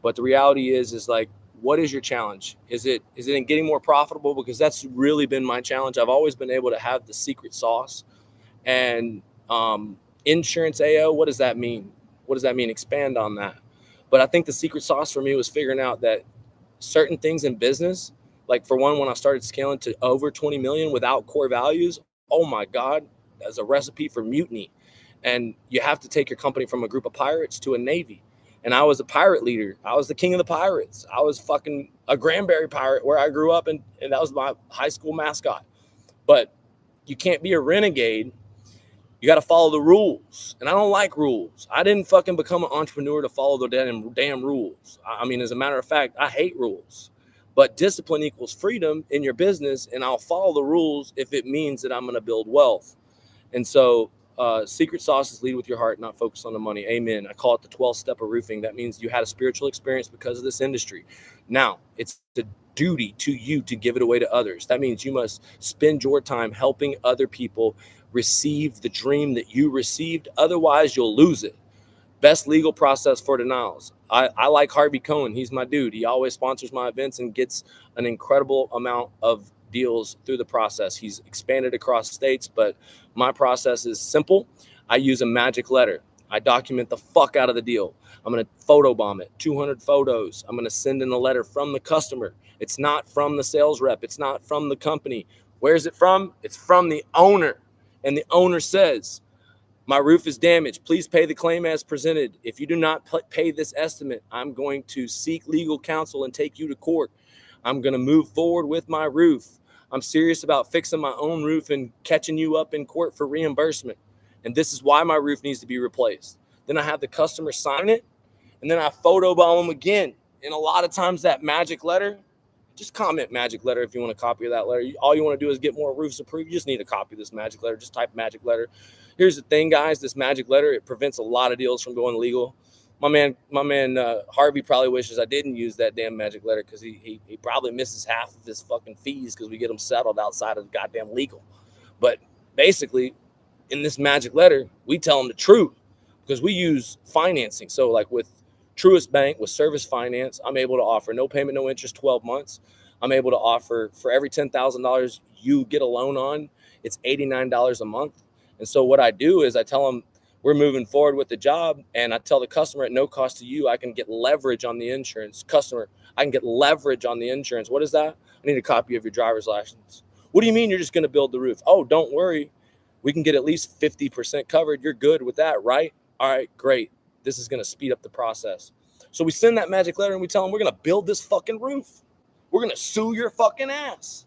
S1: But the reality is like, what is your challenge? Is it in getting more profitable? Because that's really been my challenge. I've always been able to have the secret sauce. And insurance AO, what does that mean? What does that mean? Expand on that. But I think the secret sauce for me was figuring out that certain things in business, like for one, when I started scaling to over 20 million without core values, oh my God, that's a recipe for mutiny. And you have to take your company from a group of pirates to a Navy. And I was a pirate leader. I was the king of the pirates. I was fucking a Granbury pirate where I grew up, and that was my high school mascot. But you can't be a renegade. You got to follow the rules. And I don't like rules. I didn't fucking become an entrepreneur to follow the damn rules. I mean, as a matter of fact, I hate rules. But discipline equals freedom in your business, and I'll follow the rules if it means that I'm going to build wealth. And so secret sauce is lead with your heart, not focus on the money. Amen. I call it the 12th step of roofing. That means you had a spiritual experience because of this industry. Now, it's the duty to you to give it away to others. That means you must spend your time helping other people receive the dream that you received. Otherwise, you'll lose it. Best legal process for denials. I like Harvey Cohen. He's my dude. He always sponsors my events and gets an incredible amount of deals through the process. He's expanded across states, but my process is simple. I use a magic letter. I document the fuck out of the deal. I'm going to photobomb it, 200 photos. I'm going to send in a letter from the customer. It's not from the sales rep. It's not from the company. Where's it from? It's from the owner. And the owner says, my roof is damaged. Please pay the claim as presented. If you do not pay this estimate, I'm going to seek legal counsel and take you to court. I'm going to move forward with my roof. I'm serious about fixing my own roof and catching you up in court for reimbursement. And this is why my roof needs to be replaced. Then I have the customer sign it, and then I photobomb them again. And a lot of times that magic letter, just comment magic letter if you want a copy of that letter. All you want to do is get more roofs approved. You just need a copy of this magic letter. Just type magic letter. Here's the thing, guys. This magic letter, it prevents a lot of deals from going legal. My man, Harvey probably wishes I didn't use that damn magic letter because he probably misses half of his fucking fees because we get them settled outside of goddamn legal. But basically, in this magic letter, we tell them the truth because we use financing. So like with Truist Bank, with Service Finance, I'm able to offer no payment, no interest, 12 months. I'm able to offer for every $10,000 you get a loan on, it's $89 a month. And so what I do is I tell them we're moving forward with the job, and I tell the customer at no cost to you, I can get leverage on the insurance. Customer, I can get leverage on the insurance. What is that? I need a copy of your driver's license. What do you mean you're just going to build the roof? Oh, don't worry. We can get at least 50% covered. You're good with that, right? All right, great. This is going to speed up the process. So we send that magic letter and we tell them we're going to build this fucking roof. We're going to sue your fucking ass.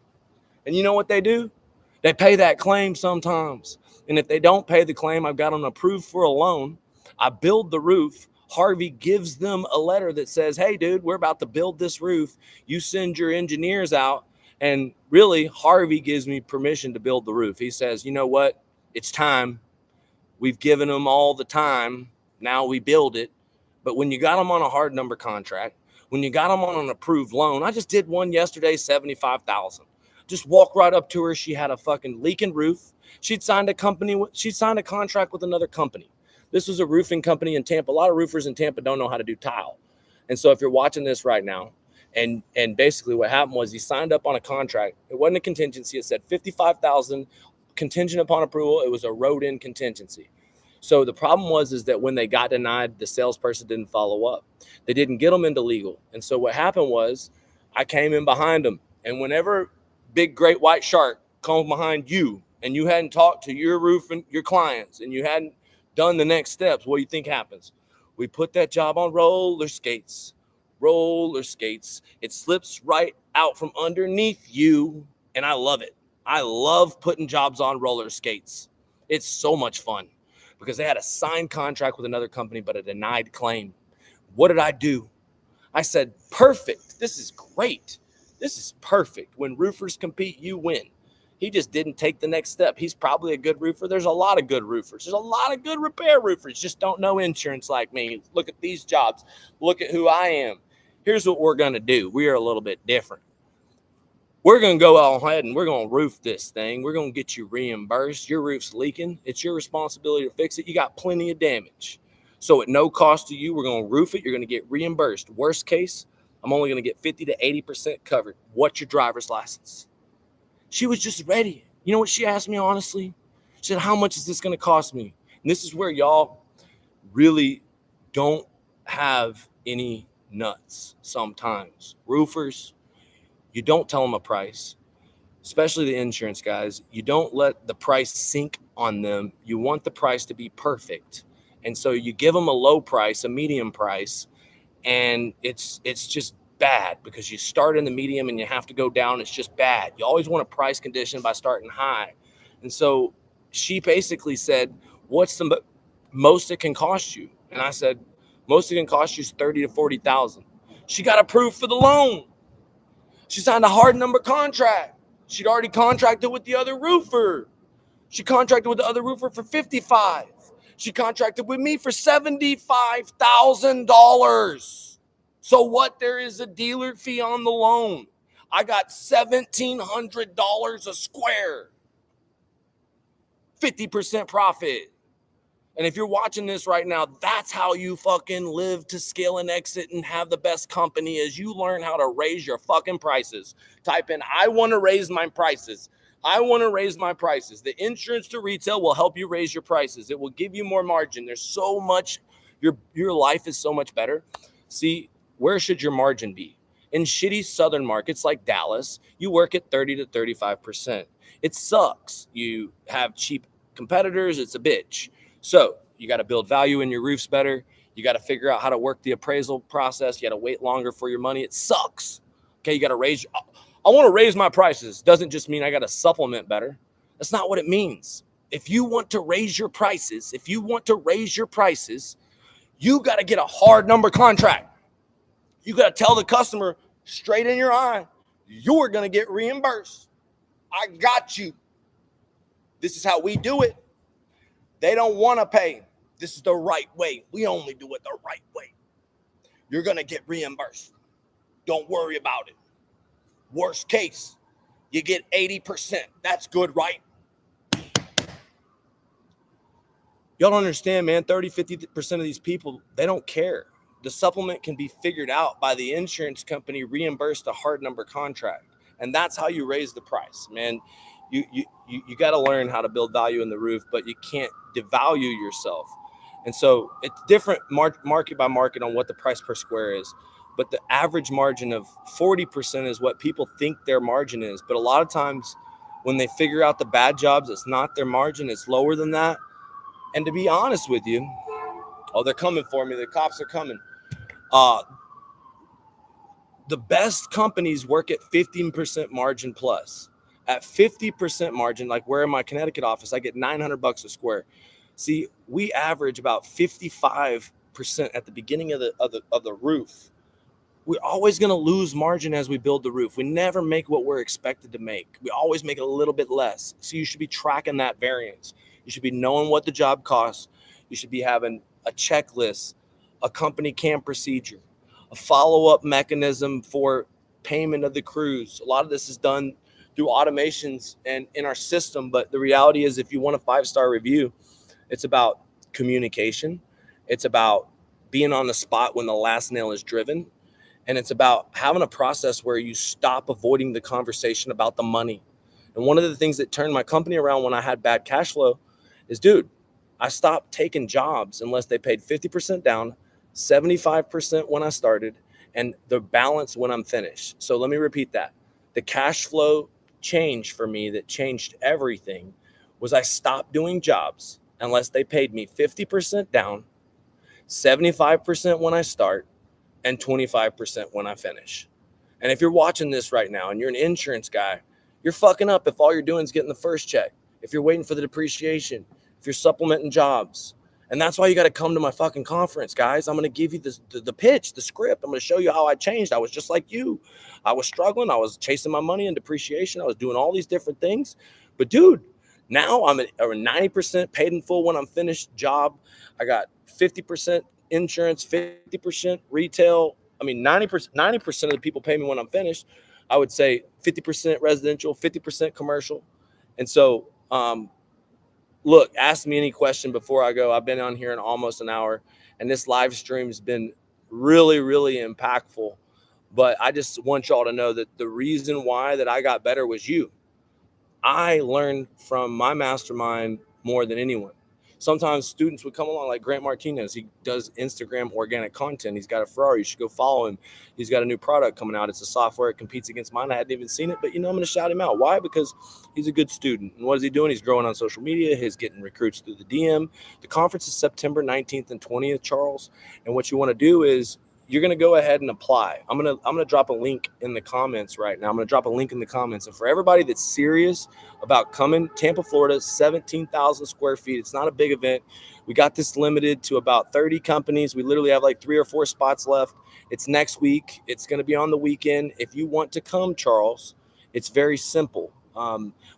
S1: And you know what they do? They pay that claim sometimes. And if they don't pay the claim, I've got them approved for a loan. I build the roof. Harvey gives them a letter that says, hey, dude, we're about to build this roof. You send your engineers out. And really, Harvey gives me permission to build the roof. He says, you know what? It's time. We've given them all the time. Now we build it. But when you got them on a hard number contract, when you got them on an approved loan, I just did one yesterday, $75,000. Just walk right up to her. She had a fucking leaking roof. She'd signed a contract with another company. This was a roofing company in Tampa. A lot of roofers in Tampa don't know how to do tile. And so if you're watching this right now, and basically what happened was he signed up on a contract. It wasn't a contingency. It said $55,000 contingent upon approval. It was a wrote-in contingency. So the problem is that when they got denied, the salesperson didn't follow up. They didn't get them into legal. And so what happened was I came in behind them. And whenever big great white shark comes behind you and you hadn't talked to your roof and your clients and you hadn't done the next steps, what do you think happens? We put that job on roller skates. It slips right out from underneath you. And I love it. I love putting jobs on roller skates. It's so much fun because they had a signed contract with another company, but a denied claim. What did I do? I said, perfect. This is great. This is perfect. When roofers compete, you win. He just didn't take the next step. He's probably a good roofer. There's a lot of good roofers. There's a lot of good repair roofers. Just don't know insurance like me. Look at these jobs. Look at who I am. Here's what we're going to do. We are a little bit different. We're going to go all ahead and we're going to roof this thing. We're going to get you reimbursed. Your roof's leaking. It's your responsibility to fix it. You got plenty of damage. So at no cost to you, we're going to roof it. You're going to get reimbursed. Worst case, I'm only going to get 50 to 80% covered. What's your driver's license? She was just ready. You know what she asked me, honestly? She said, how much is this going to cost me? And this is where y'all really don't have any nuts sometimes. Roofers, you don't tell them a price, especially the insurance guys. You don't let the price sink on them. You want the price to be perfect. And so you give them a low price, a medium price, and it's just bad because you start in the medium and you have to go down. It's just bad. You always want a price condition by starting high. And so she basically said, what's the most it can cost you? And I said, most it can cost you is 30 to 40,000. She got approved for the loan. She signed a hard number contract. She'd already contracted with the other roofer. She contracted with the other roofer for 55. She contracted with me for $75,000. So what? There is a dealer fee on the loan. I got $1,700 a square. 50% profit. And if you're watching this right now, that's how you fucking live to scale and exit and have the best company, is you learn how to raise your fucking prices. Type in, I want to raise my prices. I want to raise my prices. The insurance to retail will help you raise your prices. It will give you more margin. There's so much, your life is so much better. See, where should your margin be? In shitty southern markets like Dallas, you work at 30 to 35%. It sucks. You have cheap competitors. It's a bitch. So you got to build value in your roofs better. You got to figure out how to work the appraisal process. You got to wait longer for your money. It sucks. Okay, you got to raise. I want to raise my prices. Doesn't just mean I got to supplement better. That's not what it means. If you want to raise your prices, you got to get a hard number contract. You got to tell the customer straight in your eye, you're going to get reimbursed. I got you. This is how we do it. They don't want to pay. This is the right way. We only do it the right way. You're going to get reimbursed. Don't worry about it. Worst case, you get 80%. That's good, right? Y'all don't understand, man. 30, 50% of these people, they don't care. The supplement can be figured out by the insurance company, reimbursed a hard number contract. And that's how you raise the price, man. You got to learn how to build value in the roof, but you can't devalue yourself. And so it's different market by market on what the price per square is. But the average margin of 40% is what people think their margin is. But a lot of times when they figure out the bad jobs, it's not their margin. It's lower than that. And to be honest with you, oh, they're coming for me. The cops are coming. The best companies work at 15% margin plus. At 50% margin, like where in my Connecticut office, I get $900 a square. See, we average about 55% at the beginning of the roof. We're always going to lose margin as we build the roof. We never make what we're expected to make. We always make it a little bit less. So you should be tracking that variance. You should be knowing what the job costs. You should be having a checklist, a company CAM procedure, a follow-up mechanism for payment of the crews. A lot of this is done through automations and in our system. But the reality is, if you want a 5-star review, it's about communication. It's about being on the spot when the last nail is driven. And it's about having a process where you stop avoiding the conversation about the money. And one of the things that turned my company around when I had bad cash flow is, dude, I stopped taking jobs unless they paid 50% down, 75% when I started, and the balance when I'm finished. So let me repeat that. The cash flow change for me that changed everything was I stopped doing jobs unless they paid me 50% down, 75% when I start, and 25% when I finish. And if you're watching this right now and you're an insurance guy, you're fucking up if all you're doing is getting the first check, if you're waiting for the depreciation, if you're supplementing jobs. And that's why you got to come to my fucking conference, guys. I'm going to give you the pitch, the script. I'm going to show you how I changed. I was just like you. I was struggling. I was chasing my money and depreciation. I was doing all these different things. But dude, now I'm at a 90% paid in full when I'm finished job. I got 50% insurance, 50% retail. I mean, 90% of the people pay me when I'm finished. I would say 50% residential, 50% commercial. And so, look, ask me any question before I go. I've been on here in almost an hour, and this live stream has been really, really impactful. But I just want y'all to know that the reason why that I got better was you. I learned from my mastermind more than anyone. Sometimes students would come along, like Grant Martinez. He does Instagram organic content. He's got a Ferrari. You should go follow him. He's got a new product coming out. It's a software. It competes against mine. I hadn't even seen it, but I'm going to shout him out. Why? Because he's a good student. And what is he doing? He's growing on social media. He's getting recruits through the DM. The conference is September 19th and 20th, Charles. And what you want to do is you're going to go ahead and apply. I'm going to drop a link in the comments right now. I'm going to drop a link in the comments. And for everybody that's serious about coming, Tampa, Florida, 17,000 square feet. It's not a big event. We got this limited to about 30 companies. We literally have like 3 or 4 spots left. It's next week. It's going to be on the weekend. If you want to come, Charles, it's very simple.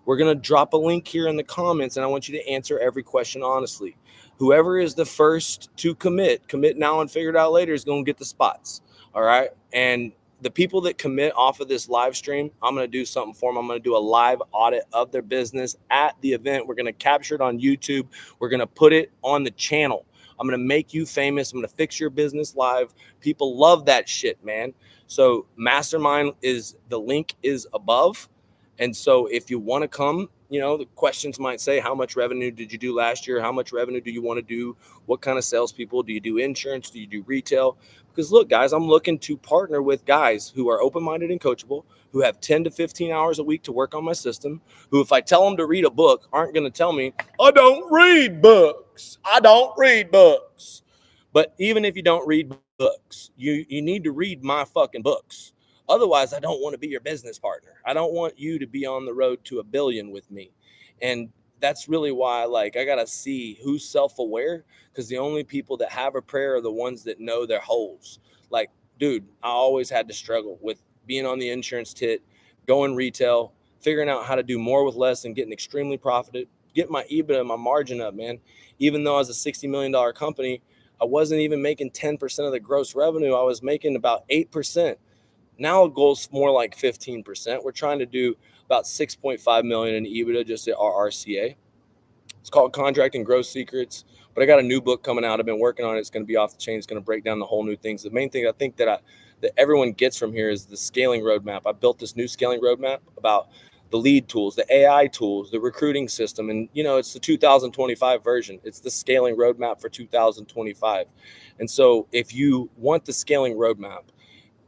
S1: We're going to drop a link here in the comments, and I want you to answer every question honestly. Whoever is the first to commit now and figure it out later, is going to get the spots. All right. And the people that commit off of this live stream, I'm going to do something for them. I'm going to do a live audit of their business at the event. We're going to capture it on YouTube. We're going to put it on the channel. I'm going to make you famous. I'm going to fix your business live. People love that shit, man. So Mastermind the link is above. And so if you want to come, the questions might say, how much revenue did you do last year? How much revenue do you want to do? What kind of salespeople? Do you do insurance? Do you do retail? Because look, guys, I'm looking to partner with guys who are open-minded and coachable, who have 10 to 15 hours a week to work on my system, who, if I tell them to read a book, aren't going to tell me, I don't read books. I don't read books. But even if you don't read books, you need to read my fucking books. Otherwise, I don't want to be your business partner. I don't want you to be on the road to $1 billion with me. And that's really why, I got to see who's self-aware, because the only people that have a prayer are the ones that know their holes. Like, dude, I always had to struggle with being on the insurance tit, going retail, figuring out how to do more with less and getting extremely profited, get my EBITDA and my margin up, man. Even though I was a $60 million company, I wasn't even making 10% of the gross revenue. I was making about 8%. Now it goes more like 15%. We're trying to do about 6.5 million in EBITDA just at our RCA. It's called Contracting Growth Secrets, but I got a new book coming out. I've been working on it. It's going to be off the chain. It's going to break down the whole new things. The main thing I think that everyone gets from here is the scaling roadmap. I built this new scaling roadmap about the lead tools, the AI tools, the recruiting system. And, it's the 2025 version. It's the scaling roadmap for 2025. And so if you want the scaling roadmap,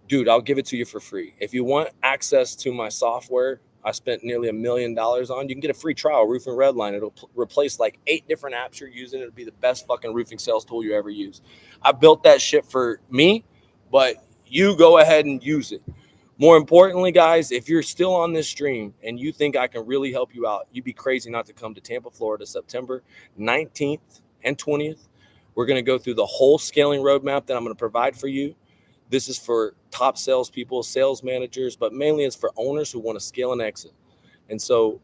S1: dude, I'll give it to you for free. If you want access to my software, I spent nearly $1 million on. You can get a free trial, Roofing Redline. It'll replace like 8 different apps you're using. It'll be the best fucking roofing sales tool you ever use. I built that shit for me, but you go ahead and use it. More importantly, guys, if you're still on this stream and you think I can really help you out, you'd be crazy not to come to Tampa, Florida, September 19th and 20th. We're going to go through the whole scaling roadmap that I'm going to provide for you. This is for top salespeople, sales managers, but mainly it's for owners who want to scale and exit. And so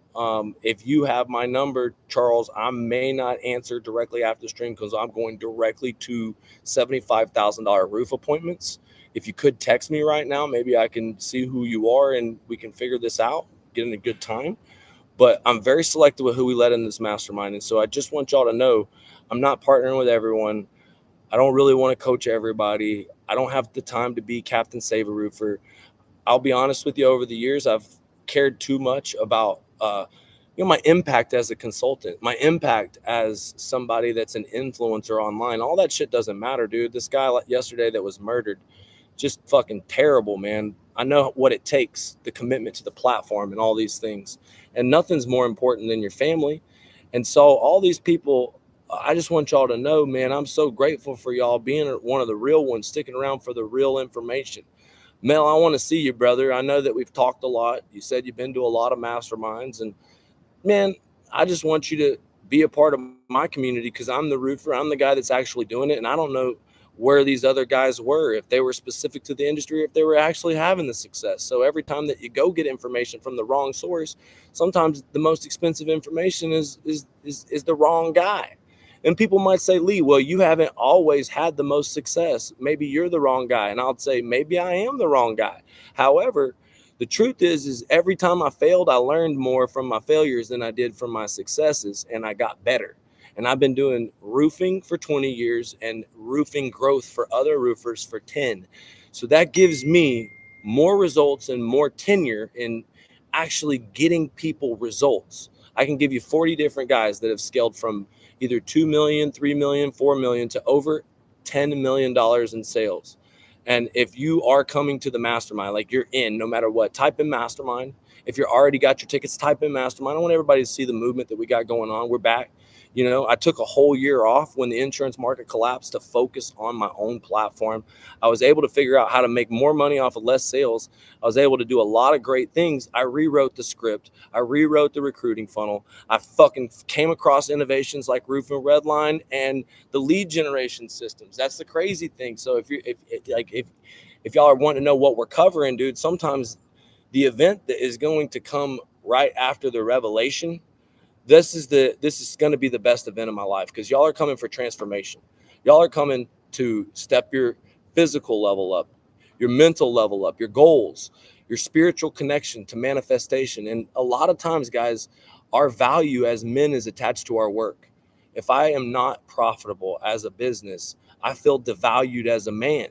S1: if you have my number, Charles, I may not answer directly after the stream because I'm going directly to $75,000 roof appointments. If you could text me right now, maybe I can see who you are and we can figure this out, get in a good time. But I'm very selective with who we let in this mastermind. And so I just want y'all to know I'm not partnering with everyone. I don't really want to coach everybody. I don't have the time to be Captain Save a Roofer. I'll be honest with you, over the years, I've cared too much about, my impact as a consultant, my impact as somebody that's an influencer online. All that shit doesn't matter, dude. This guy yesterday that was murdered, just fucking terrible, man. I know what it takes, the commitment to the platform and all these things. And nothing's more important than your family. And so all these people, I just want y'all to know, man, I'm so grateful for y'all being one of the real ones, sticking around for the real information. Mel, I want to see you, brother. I know that we've talked a lot. You said you've been to a lot of masterminds. And, man, I just want you to be a part of my community because I'm the roofer. I'm the guy that's actually doing it. And I don't know where these other guys were, if they were specific to the industry, if they were actually having the success. So every time that you go get information from the wrong source, sometimes the most expensive information is the wrong guy. And people might say, Lee, well, you haven't always had the most success. Maybe you're the wrong guy. And I'll say, maybe I am the wrong guy. However, the truth is every time I failed, I learned more from my failures than I did from my successes, and I got better. And I've been doing roofing for 20 years and roofing growth for other roofers for 10. So that gives me more results and more tenure in actually getting people results. I can give you 40 different guys that have scaled from either 2 million, 3 million, 4 million to over $10 million in sales. And if you are coming to the mastermind, like you're in, no matter what, type in mastermind. If you're already got your tickets, type in mastermind. I want everybody to see the movement that we got going on. We're back. You know, I took a whole year off when the insurance market collapsed to focus on my own platform. I was able to figure out how to make more money off of less sales. I was able to do a lot of great things. I rewrote the script. I rewrote the recruiting funnel. I fucking came across innovations like Roofing Redline and the lead generation systems. That's the crazy thing. So if y'all are wanting to know what we're covering, dude, sometimes the event that is going to come right after the revelation, this is going to be the best event of my life, because y'all are coming for transformation. Y'all are coming to step your physical level up, your mental level up, your goals, your spiritual connection to manifestation. And a lot of times, guys, our value as men is attached to our work. If I am not profitable as a business, I feel devalued as a man.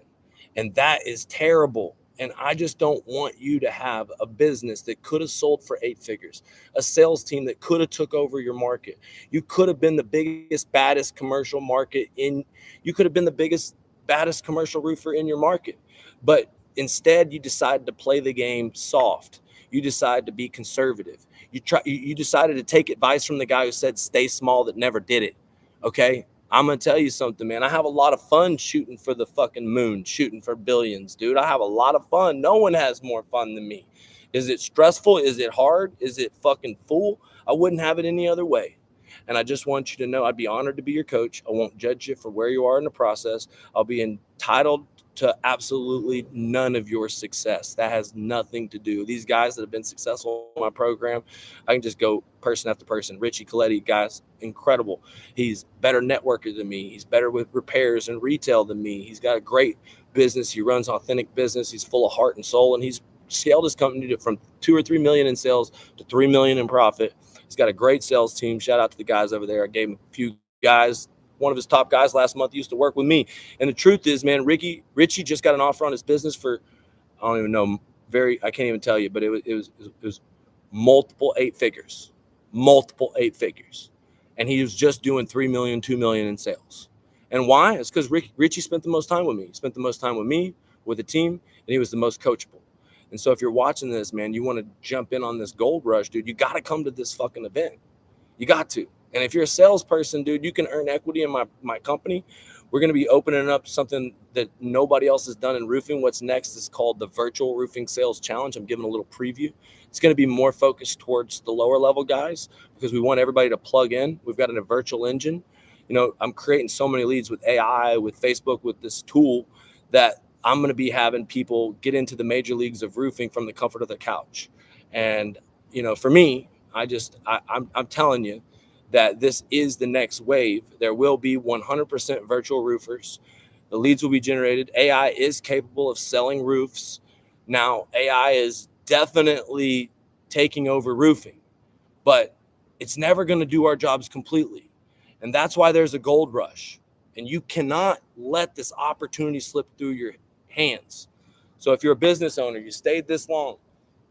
S1: And that is terrible. And I just don't want you to have a business that could have sold for 8 figures, a sales team that could have took over your market. You could have been the biggest, baddest commercial market you could have been the biggest, baddest commercial roofer in your market. But instead, you decided to play the game soft. You decided to be conservative. You decided to take advice from the guy who said, stay small, that never did it. Okay. I'm going to tell you something, man. I have a lot of fun shooting for the fucking moon, shooting for billions, dude. I have a lot of fun. No one has more fun than me. Is it stressful? Is it hard? Is it fucking full? I wouldn't have it any other way. And I just want you to know I'd be honored to be your coach. I won't judge you for where you are in the process. I'll be entitled to absolutely none of your success. That has nothing to do. These guys that have been successful in my program, I can just go person after person. Richie Coletti, guys, incredible. He's better networker than me. He's better with repairs and retail than me. He's got a great business. He runs authentic business. He's full of heart and soul, and he's scaled his company from 2 or 3 million in sales to 3 million in profit. He's got a great sales team. Shout out to the guys over there. I gave him a few guys. One of his top guys last month used to work with me. And the truth is, man, Richie just got an offer on his business for, I don't even know, I can't even tell you, but it was multiple 8 figures. And he was just doing 3 million, 2 million in sales. And why? It's because Richie spent the most time with me. He spent the most time with me, with the team, and he was the most coachable. And so if you're watching this, man, you want to jump in on this gold rush, dude, you got to come to this fucking event. You got to. And if you're a salesperson, dude, you can earn equity in my company. We're going to be opening up something that nobody else has done in roofing. What's next is called the Virtual Roofing Sales Challenge. I'm giving a little preview. It's going to be more focused towards the lower level guys because we want everybody to plug in. We've got a virtual engine. You know, I'm creating so many leads with AI, with Facebook, with this tool that I'm going to be having people get into the major leagues of roofing from the comfort of their couch. And, you know, for me, I'm telling you, that this is the next wave. There will be 100% virtual roofers. The leads will be generated. AI is capable of selling roofs. Now, AI is definitely taking over roofing, but it's never going to do our jobs completely. And that's why there's a gold rush. And you cannot let this opportunity slip through your hands. So if you're a business owner, you stayed this long,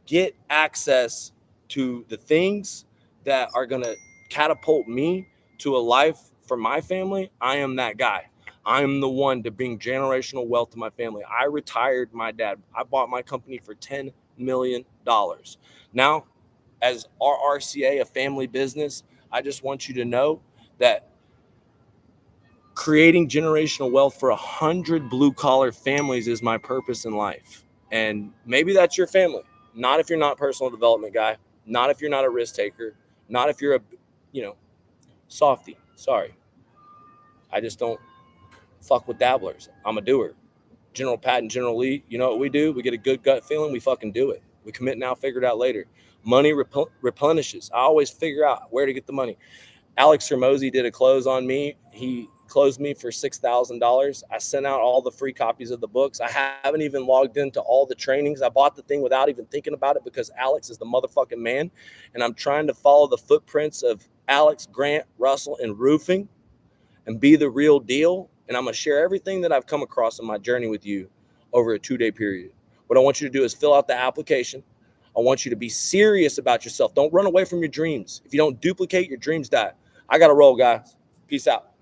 S1: get access to the things that are going to catapult me to a life for my family. I am that guy. I'm the one to bring generational wealth to my family. I retired my dad. I bought my company for $10 million. Now, as RRCA, a family business, I just want you to know that creating generational wealth for 100 blue-collar families is my purpose in life. And maybe that's your family. Not if you're not a personal development guy. Not if you're not a risk taker. Not if you're a, Softy. Sorry. I just don't fuck with dabblers. I'm a doer. General Pat and General Lee, you know what we do? We get a good gut feeling, we fucking do it. We commit now, figure it out later. Money replenishes. I always figure out where to get the money. Alex Hermosi did a close on me. He closed me for $6,000. I sent out all the free copies of the books. I haven't even logged into all the trainings. I bought the thing without even thinking about it because Alex is the motherfucking man. And I'm trying to follow the footprints of Alex, Grant, Russell, and roofing and be the real deal. And I'm going to share everything that I've come across in my journey with you over a 2-day period. What I want you to do is fill out the application. I want you to be serious about yourself. Don't run away from your dreams. If you don't duplicate, your dreams die. I got to roll, guys. Peace out.